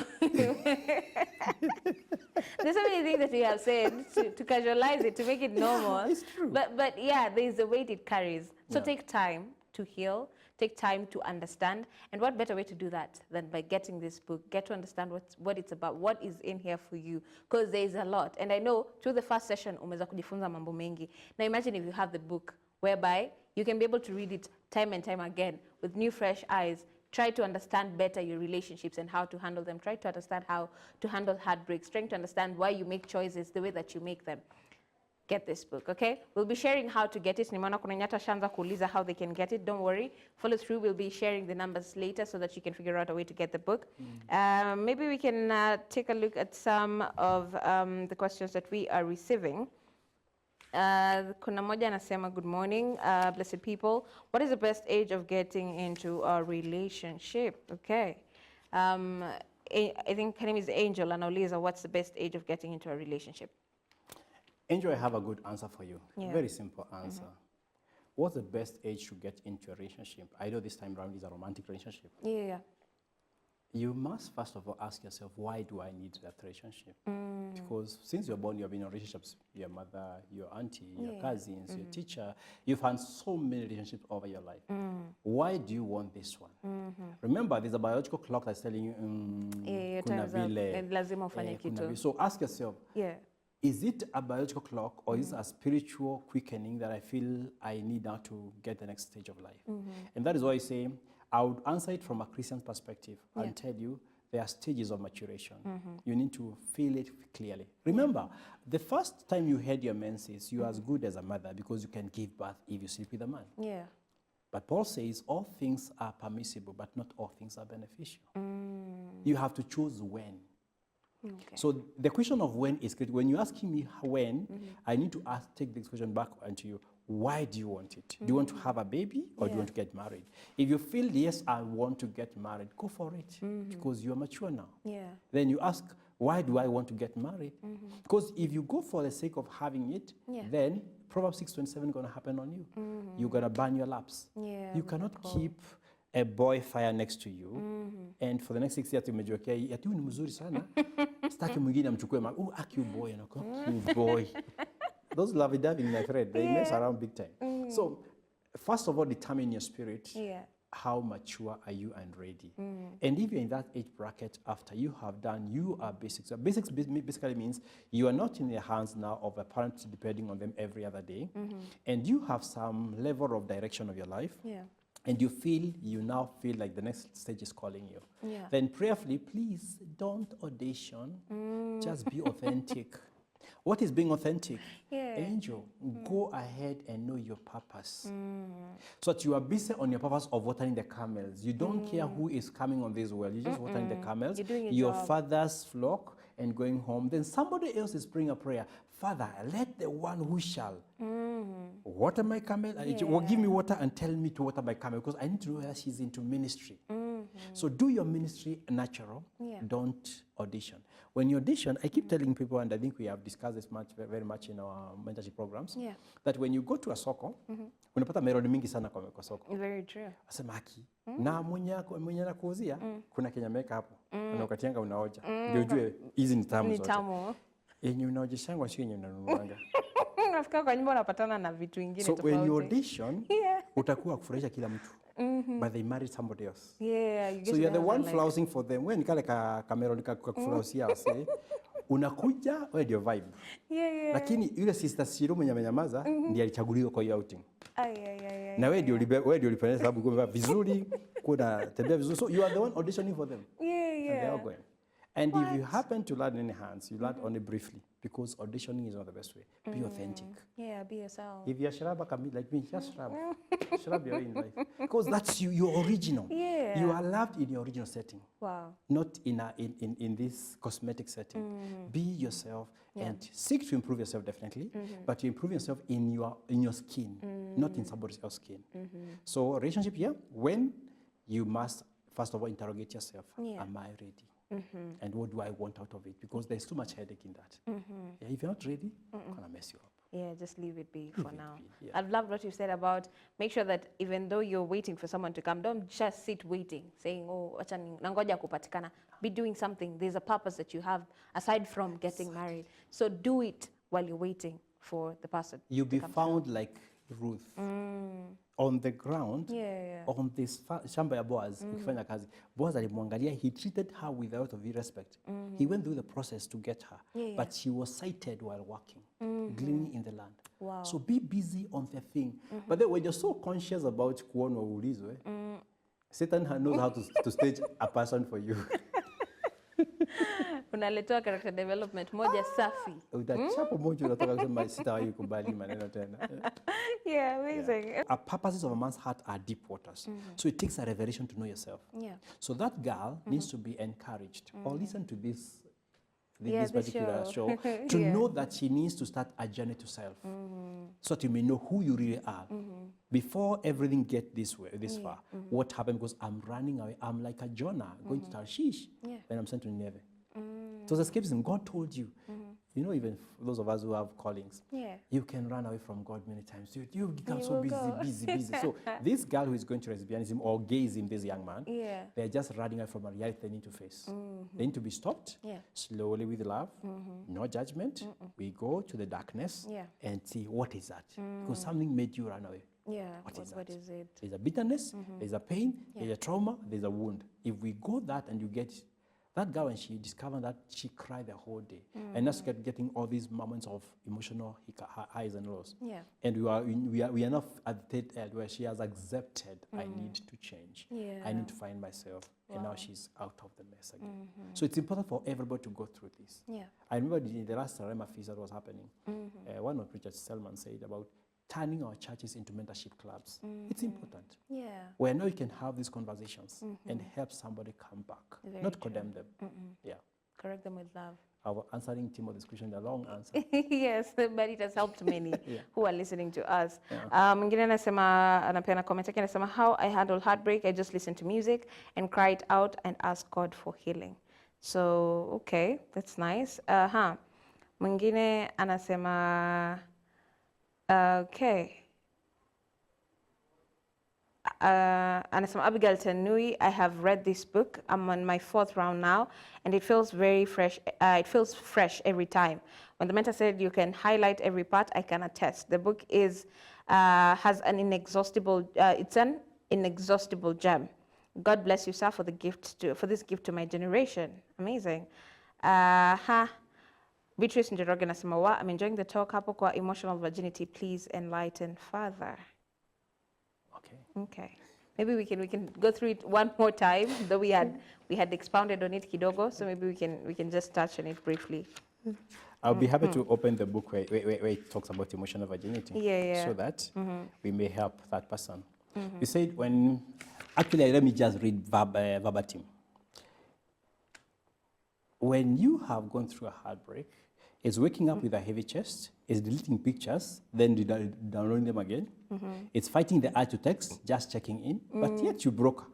there's so many things that we have said to casualize it, to make it normal. It's true. But yeah, there's a weight it carries. So take time to heal, take time to understand. And what better way to do that than by getting this book, get to understand what it's about, what is in here for you, because there's a lot. And I know through the first session, umeweza kujifunza mambo mengi. Now imagine if you have the book whereby you can be able to read it time and time again with new fresh eyes. Try to understand better your relationships and how to handle them. Try to understand how to handle heartbreaks. Trying to understand why you make choices the way that you make them. Get this book, okay? We'll be sharing how to get it. Nimeona kuna nyata shanza kuuliza how they can get it. Don't worry. Follow through. We'll be sharing the numbers later so that you can figure out a way to get the book. Maybe we can take a look at some of the questions that we are receiving. Kuna moja anasema, good morning, blessed people. What is the best age of getting into a relationship? Okay. I think her name is Angel, and Oliza, what's the best age of getting into a relationship? Angel, I have a good answer for you. Very simple answer. What's the best age to get into a relationship? I know this time around is a romantic relationship. Yeah. You must first of all ask yourself, why do I need that relationship? Because since you're born, you've been in relationships, your mother, your auntie, your cousins, your teacher. You've had so many relationships over your life. Why do you want this one? Remember, there's a biological clock that's telling you, kuna vile, lazima ufanye kitu. So ask yourself, is it a biological clock or is it a spiritual quickening that I feel I need now to get the next stage of life? And that is why I say, I would answer it from a Christian perspective and tell you there are stages of maturation. You need to feel it clearly. Remember, the first time you had your menses, you are as good as a mother because you can give birth if you sleep with a man. But Paul says all things are permissible, but not all things are beneficial. You have to choose when. So the question of when is good. When you're asking me when, I need to take this question back onto you. Why do you want it? Do you want to have a baby or do you want to get married? If you feel, yes, I want to get married, go for it because you're mature now. Then you ask, why do I want to get married? Because if you go for the sake of having it, then Proverbs 6:27 is going to happen on you. You're going to burn your laps. You cannot keep a boy fire next to you and for the next 6 years umejiwekea ati huyu ni mzuri sana sitaki mwingine amchukue aki boy anakuwa boy. Those lovey-dovey, my friend, they mess around big time. So first of all, determine your spirit. How mature are you and ready? And if you're in that age bracket, after you have done, you are basics. So basics basically means you are not in the hands now of a parent depending on them every other day. And you have some level of direction of your life. And you now feel like the next stage is calling you. Then prayerfully, please don't audition, just be authentic. What is being authentic? Angel, go ahead and know your purpose. So that you are busy on your purpose of watering the camels. You don't care who is coming on this world. You're just watering the camels. You're doing your father's flock and going home. Then somebody else is praying a prayer. Father, let the one who shall water my camel. Give me water and tell me to water my camel because I need to know that she's into ministry. So do your ministry natural. Don't audition. When you audition, I keep telling people, and I think we have discussed this very much in our mentorship programs, that when you go to a soko, unapata melodi mingi sana kwa soko. Very true. Asema haki, na mwenye anakuuzia, kuna Kenya meka hapo. Unakatianga unaoja. Ndio ujue hizi ni tamu zote. Yenye unaojeshangwa sio yenye unanunuanga. unafika kwa nyumba unapatana na vitu vingine so tofauti. when you audition, utakuwa kufurahisha kila mtu. But they married somebody else. So you're the one flausing for them. When kale kamera nikakuflausia say unakuja wewe ndio vibe. Lakini yule sister Shiro mwenye amenyamaza ndiye alichaguliwa kwa hiyo outing. Na wewe ndio ulipenda sababu kumva vizuri, kuna tembea vizuri. So you are the one auditioning for them. And they are going. And if you happen to learn any hands, you learn only briefly because auditioning is not the best way. Be authentic. Be yourself. If you're Sharaba like me, just Sharab. Sharab your in life. Because that's you, you're original. You are loved in your original setting. Wow. Not in this cosmetic setting. Be yourself and seek to improve yourself definitely, but you improve yourself in your skin, not in somebody else's skin. So relationship here, when you must first of all interrogate yourself. Am I ready? And what do I want out of it? Because there's too much headache in that. If you're not ready, it's gonna mess you up. Just leave it be for now. I've loved what you said about make sure that even though you're waiting for someone to come, don't just sit waiting, saying, oh, acha nangoja kupatikana. Be doing something. There's a purpose that you have aside from getting married. So do it while you're waiting for the person. You'll be found like Ruth. On the ground, on this shamba ya Boaz, ukifanya kazi. Boaz alimwangalia, he treated her with a lot of respect. He went through the process to get her, but she was sighted while working, gleaning in the land. Wow. So be busy on the thing. But then when you're so conscious about kuona ulizwe, Satan knows how to stage a person for you. Unaletewa character development moja safi. Utachapo moja unatoka kusema sitawahi kubali maneno tena. Amazing. Our purposes of a man's heart are deep waters. So it takes a revelation to know yourself. So that girl needs to be encouraged or listen to this particular show to know that she needs to start a journey to self. So that you may know who you really are. Before everything gets this far, what happened? Because I'm running away. I'm like a Jonah going to Tarshish when I'm sent to Nineveh. It was escapism. God told you. You know, even those of us who have callings, you can run away from God many times. You become so busy. So this girl who is going to lesbianism or gayism, this young man, they're just running away from a reality they need to face. They need to be stopped slowly with love, no judgment. We go to the darkness and see what is that. Because something made you run away. What is it? There's a bitterness, there's a pain, there's a trauma, there's a wound. If we go that and you get that girl, when she discovered that, she cried the whole day. And that's getting all these moments of emotional highs and lows. And we are not at the end where she has accepted, I need to change. I need to find myself. And now she's out of the mess again. So it's important for everybody to go through this. I remember in the last Rema feast that was happening, one of Richard Selman said about turning our churches into mentorship clubs. It's important. Where now you can have these conversations and help somebody come back, not condemn them. Correct them with love. Our answering Timothy's question, a long answer. Yes, but it has helped many who are listening to us. Mwingine anasema, anapeana comment yake anasema, how I handle heartbreak, I just listen to music and cry it out and ask God for healing. So, okay, that's nice. Mwingine anasema, okay. Anasema Abigail Tanui, I have read this book. I'm on my 4th round now, and it feels very fresh. It feels fresh every time. When the mentor said you can highlight every part, I can attest. The book has an inexhaustible. It's an inexhaustible gem. God bless you, sir, for this gift to my generation. Amazing. Beatrice Njoroge nasema, I'm enjoying the talk. Hapo kwa emotional virginity, please enlighten further. Okay. Maybe we can go through it one more time, though we had expounded on it kidogo, so maybe we can just touch on it briefly. I'll be happy to open the book where it talks about emotional virginity, so that we may help that person. You said actually let me just read verbatim. When you have gone through a heartbreak, it's waking up with a heavy chest, it's deleting pictures, then downloading them again. It's fighting the urge to text, just checking in, but yet you broke.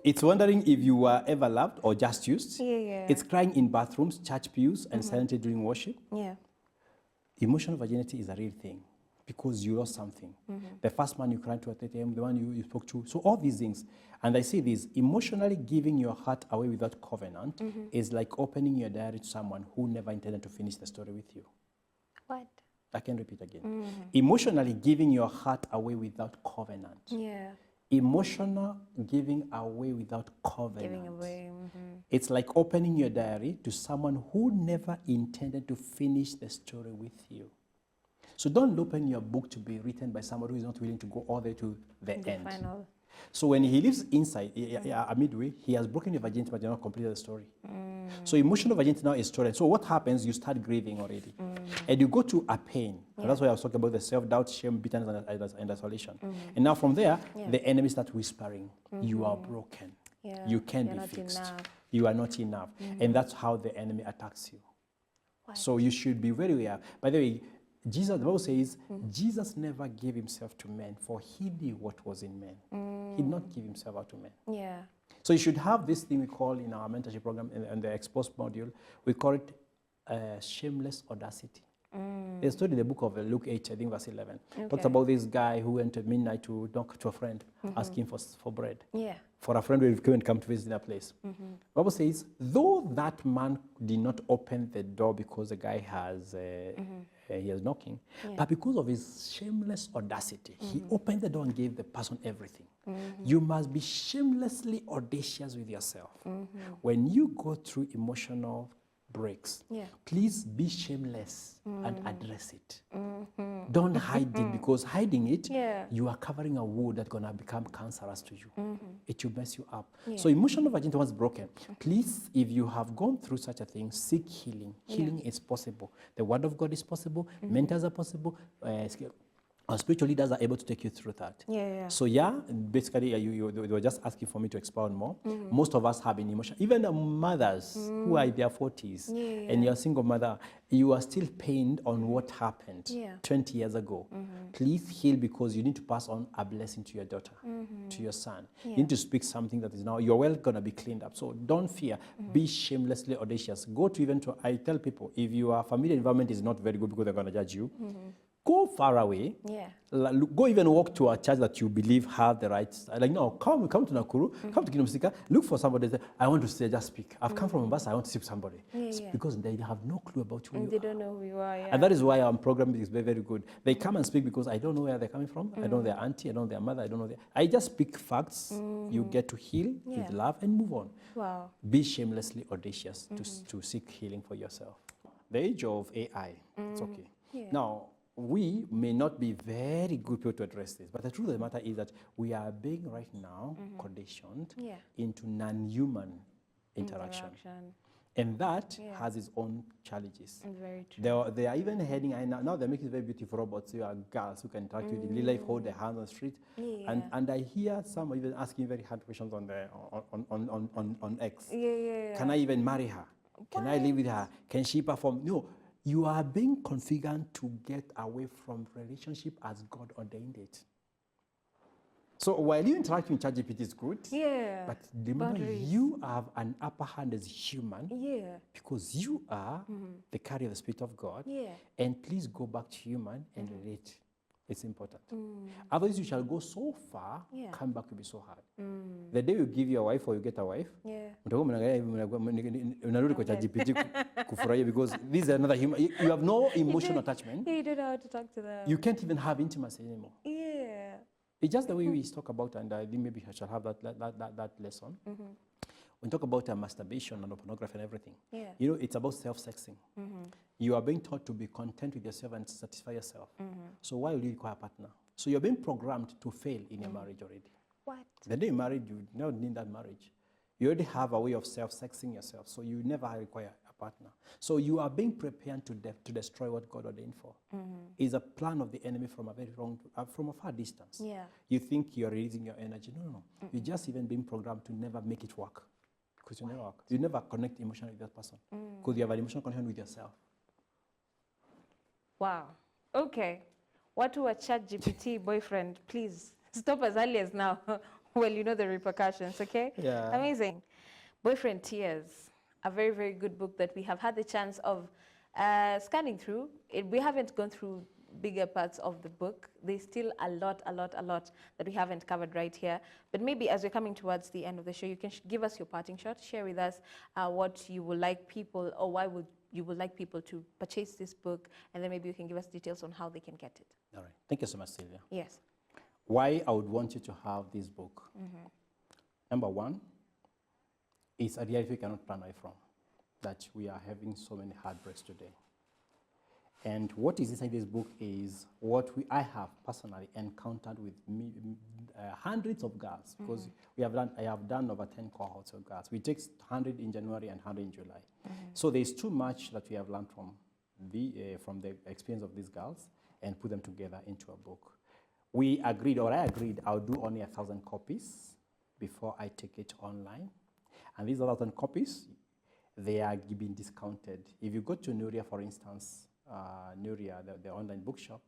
It's wondering if you were ever loved or just used. It's crying in bathrooms, church pews, and silently during worship. Emotional virginity is a real thing because you lost something. The first man you cried to at 8 a.m., the one you spoke to. So all these things. And I say this, emotionally giving your heart away without covenant is like opening your diary to someone who never intended to finish the story with you. What? I can repeat again. Emotionally giving your heart away without covenant. Yeah. Emotional giving away without covenant. Giving away. It's like opening your diary to someone who never intended to finish the story with you. So don't open your book to be written by somebody who is not willing to go all the way to the end. Final. So when he lives inside, midway, he has broken your virginity, but you're not completed the story. So emotional virginity now is stolen. So what happens? You start grieving already. And you go to a pain. And that's why I was talking about the self-doubt, shame, bitterness, and isolation. And now from there, the enemy starts whispering, you are broken. Yeah. You can't be fixed. You are not enough. And that's how the enemy attacks you. What? So you should be very aware. By the way, Jesus, the Bible says, Jesus never gave himself to men, for he knew what was in men. He did not give himself out to men. Yeah. So you should have this thing we call in our mentorship program, in the exposed module, we call it shameless audacity. There's a story in the book of Luke 8, I think verse 11. Talks about this guy who went at midnight to knock to a friend, asking for bread. Yeah. For a friend who couldn't come to visit their place. The Bible says, though that man did not open the door because the guy has he is knocking, but because of his shameless audacity, he opened the door and gave the person everything. You must be shamelessly audacious with yourself. When you go through emotional breaks, please be shameless and address it. Don't hide it, because hiding it, you are covering a wound that's going to become cancerous to you. It will mess you up. So emotional virginity was broken. Please, if you have gone through such a thing, seek healing. Healing is possible. The word of God is possible. Mentors are possible. Our spiritual leaders are able to take you through that. So basically, you were just asking for me to expound more. Most of us have been emotional. Even the mothers who are in their 40s, and you're a single mother, you are still pained on what happened 20 years ago. Please heal, because you need to pass on a blessing to your daughter, to your son. You need to speak something that is now, you're well going to be cleaned up. So don't fear. Be shamelessly audacious. Go to I tell people, if your family environment is not very good because they're going to judge you, go far away. Go even walk to a church that you believe have the rights. Like, no, come to Nakuru, come to Kingdom Sika, look for somebody. I want to say, just speak. I've come from Mombasa, I want to speak to somebody. Because they have no clue about who you are. They don't know who you are, And that is why our program is very, very good. They come and speak because I don't know where they're coming from. I don't know their auntie, I don't know their mother, I don't know I just speak facts. You get to heal with love and move on. Wow. Be shamelessly audacious to seek healing for yourself. The age of AI, it's okay. Now, we may not be very good people to address this, but the truth of the matter is that we are being right now conditioned into non-human interaction. And that has its own challenges. Very true. They are even heading, now they're making very beautiful robots. You are girls who can interact with in real life, hold their hands on the street. And I hear some even asking very hard questions on X. Can I even marry her? Can I live with her? Can she perform? No. You are being configured to get away from relationship as God ordained it. So while you interact with ChatGPT is good, but remember, you have an upper hand as human, because you are the carrier of the Spirit of God. And please go back to human and relate. It's important. Otherwise, you shall go so far, come back will be so hard. The day you give your wife or you get a wife, because this is another human. You have no emotional attachment. You don't know how to talk to them. You can't even have intimacy anymore. It's just the way we talk about, and I think maybe I shall have that lesson. When we talk about masturbation and pornography and everything, you know, it's about self-sexing. You are being taught to be content with yourself and satisfy yourself. So why will you require a partner? So you're being programmed to fail in your marriage already. What? The day you married, you don't need that marriage. You already have a way of self-sexing yourself, so you never require a partner. So you are being prepared to destroy what God ordained for. It's a plan of the enemy from from a far distance. You think you're releasing your energy. No. You're just even being programmed to never make it work. Because you never connect emotionally with that person. Because you have an emotional connection with yourself. Wow. Okay. What to a ChatGPT boyfriend? Please stop as early as now. Well, you know the repercussions, okay? Amazing. Boyfriend Tears, a very, very good book that we have had the chance of scanning through. We haven't gone through bigger parts of the book. There's still a lot that we haven't covered right here. But maybe as we're coming towards the end of the show, you can give us your parting shot. Share with us what you would like people, or why would you would like people to purchase this book, and then maybe you can give us details on how they can get it. All right. Thank you so much, Sylvia. Yes. Why I would want you to have this book. Number one, it's a reality we cannot run away from, that we are having so many heartbreaks today. And what is inside this book is what I have personally encountered with hundreds of girls, because I have done over 10 cohorts of girls. We take 100 in January and 100 in July. So there's too much that we have learned from the experience of these girls and put them together into a book. I agreed, I'll do only 1,000 copies before I take it online. And these 1,000 copies, they are being discounted. If you go to Nuria, for instance, Nuria, the online bookshop,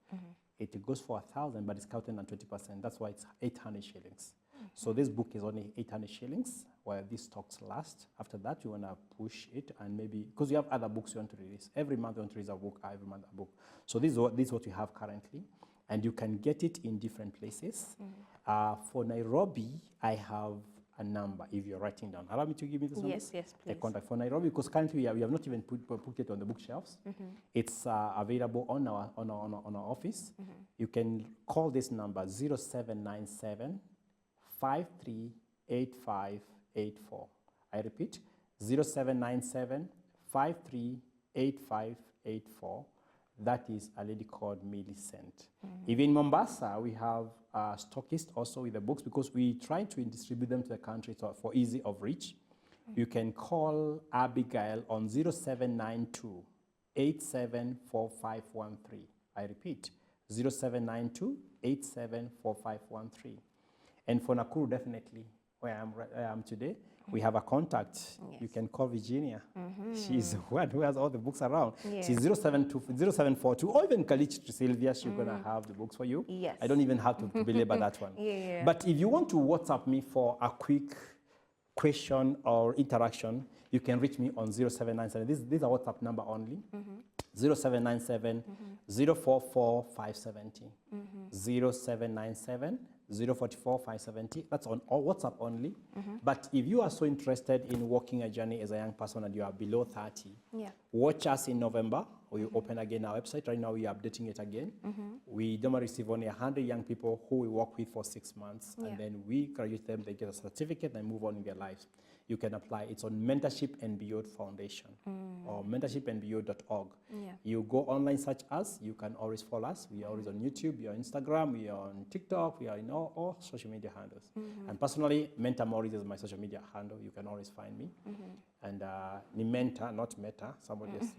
it goes for 1,000, but it's counted on 20%. That's why it's 800 shillings. So this book is only 800 shillings, while these stocks last. After that, you want to push it, and maybe, because you have other books you want to release. Every month you want to release a book, every month a book. So this is what you have currently, and you can get it in different places. For Nairobi, I have a number, if you're writing down. Allow me to give you this number? Yes, please. The contact for Nairobi, because currently we have not even put it on the bookshelves. It's available on our office. You can call this number 0797 538584. I repeat, 0797 538584. That is a lady called Millicent. Even in Mombasa, we have stockists also with the books, because we try to distribute them to the country for easy of reach. You can call Abigail on 0792 874513. I repeat, 0792 874513. And for Nakuru, definitely, where I am today, we have a contact. Yes. You can call Virginia. She's the one who has all the books around. Yes. She's 0742, or even Kalichi to Sylvia, she's going to have the books for you. Yes. I don't even have to belabor that one. But if you want to WhatsApp me for a quick question or interaction, you can reach me on 0797. This is a WhatsApp number only. 0797 044 570. 0797 044 570. That's on WhatsApp only. But if you are so interested in walking a journey as a young person and you are below 30, watch us in November. We open again our website. Right now we are updating it again. We normally receive only 100 young people who we work with for 6 months. And then we graduate them, they get a certificate, and move on in their lives. You can apply. It's on Mentorship and Beyond Foundation or mentorshipandbeyond.org. You go online, search us. You can always follow us. We are always on YouTube, we are on Instagram, we are on TikTok, we are in all social media handles. And personally, Mentor Morris is my social media handle. You can always find me. And Mentor, not Meta. Somebody else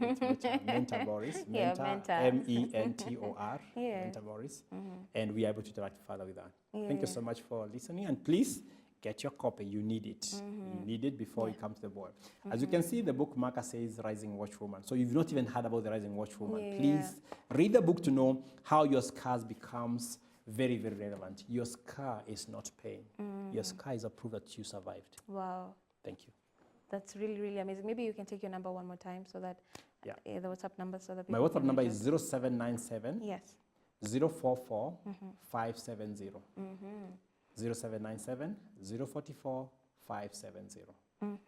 Mentor Morris. Mentor, M-E-N-T-O-R. Mentor Morris. And we are able to interact further with that. Thank you so much for listening. And please, get your copy. You need it. You need it before you come to the board. As you can see, the book marker says Rising Watchwoman. So you've not even heard about the Rising Watchwoman. Please read the book to know how your scars becomes very, very relevant. Your scar is not pain. Your scar is a proof that you survived. Wow. Thank you. That's really, really amazing. Maybe you can take your number one more time so that the WhatsApp number, so that my WhatsApp number is 0797 yes 044 570. 0797 044 570. Yes.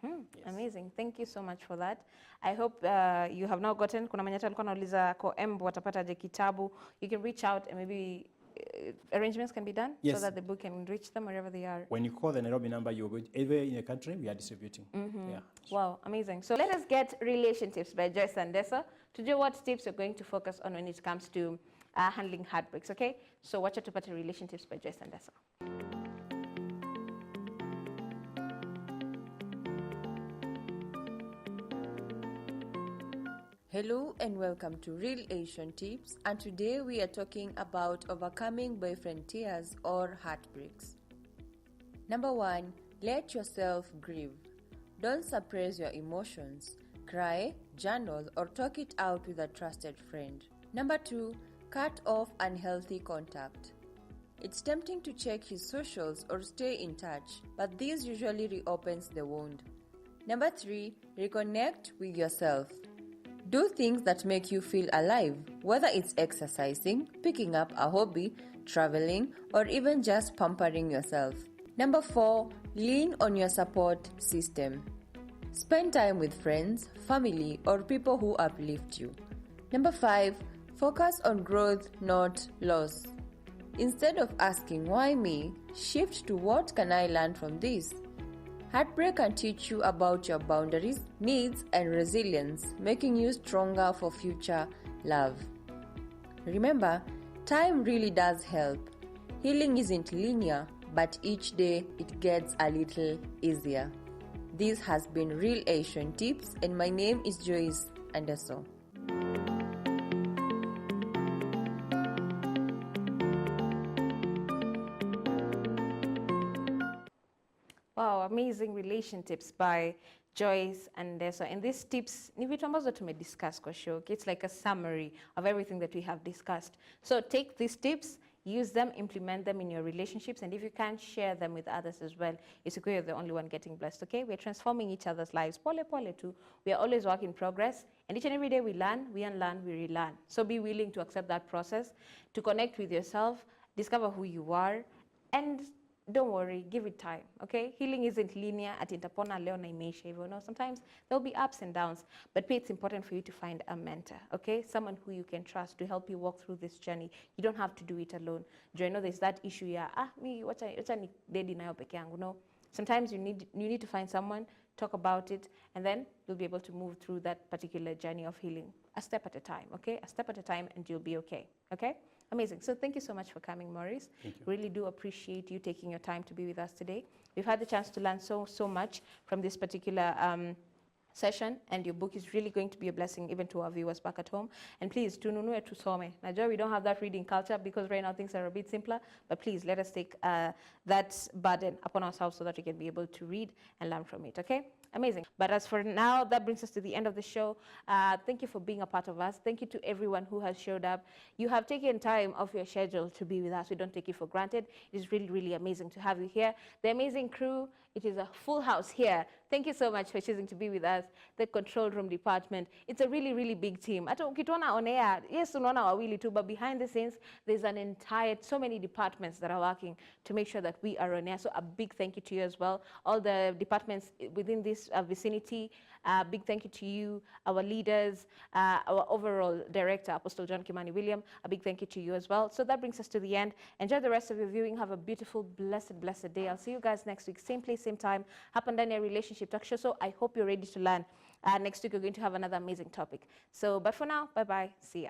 Amazing. Thank you so much for that. I hope you have now gotten, kuna manyata alikuwa nauliza ko embo watapata kitabu. You can reach out and maybe arrangements can be done so that the book can reach them wherever they are. When you call the Nairobi number, you're going anywhere in the country, we are distributing. Wow, amazing. So let us get Relationship Tips by Joyce Sandesa to do what tips you're going to focus on when it comes to handling heartbreaks, okay? So watch out to put Relationship Tips by Joyce Sandesa. Hello and welcome to Real Asian Tips, and today we are talking about overcoming boyfriend tears or heartbreaks. Number 1, let yourself grieve. Don't suppress your emotions. Cry, journal, or talk it out with a trusted friend. Number 2, cut off unhealthy contact. It's tempting to check his socials or stay in touch, but this usually reopens the wound. Number 3, reconnect with yourself. Do things that make you feel alive, whether it's exercising, picking up a hobby, traveling, or even just pampering yourself. Number 4, lean on your support system. Spend time with friends, family, or people who uplift you. Number 5, focus on growth, not loss. Instead of asking, why me, shift to what can I learn from this? Heartbreak can teach you about your boundaries, needs, and resilience, making you stronger for future love. Remember, time really does help. Healing isn't linear, but each day it gets a little easier. This has been Real Asian Tips, and my name is Joyce Anderson. Wow, amazing relation tips by Joyce and so. And these tips, ni vitu ambazo tumediscuss kwa show. It's like a summary of everything that we have discussed. So take these tips, use them, implement them in your relationships, and if you can, share them with others as well. It's okay, you're the only one getting blessed, okay? We're transforming each other's lives. Pole pole too. We are always work in progress, and each and every day we learn, we unlearn, we relearn. So be willing to accept that process, to connect with yourself, discover who you are, and don't worry, give it time, okay? Healing isn't linear. At Intapona leo na imeisha hivyo. No, sometimes there'll be ups and downs, but it's important for you to find a mentor, okay? Someone who you can trust to help you walk through this journey. You don't have to do it alone. Do you know there's that issue, me, wacha ni dedi nayo peke yangu. No, sometimes you need to find someone, talk about it, and then you'll be able to move through that particular journey of healing, a step at a time, okay? A step at a time, and you'll be okay, okay? Amazing. So thank you so much for coming, Morris. Really do appreciate you taking your time to be with us today. We've had the chance to learn so much from this particular session, and your book is really going to be a blessing even to our viewers back at home. And please, tununue tusome. Najua we don't have that reading culture because right now things are a bit simpler, but please let us take that burden upon ourselves so that we can be able to read and learn from it, okay? Amazing. But as for now, that brings us to the end of the show. Thank you for being a part of us. Thank you to everyone who has showed up. You have taken time off your schedule to be with us. We don't take it for granted. It is really, really amazing to have you here. The amazing crew, it is a full house here. Thank you so much for choosing to be with us. The control room department, it's a really, really big team. Hata ukituona on air, yes, unaona wawili tu, but behind the scenes, there's an entire, so many departments that are working to make sure that we are on air. So a big thank you to you as well. All the departments within this vicinity, big thank you to you, our leaders, our overall director, Apostle John Kimani William, a big thank you to you as well. So that brings us to the end. Enjoy the rest of your viewing. Have a beautiful, blessed day. I'll see you guys next week, same place, same time. Hapa ndani ya Relationship Talk Show. So I hope you're ready to learn. Next week, we're going to have another amazing topic. So, but for now, bye-bye. See ya.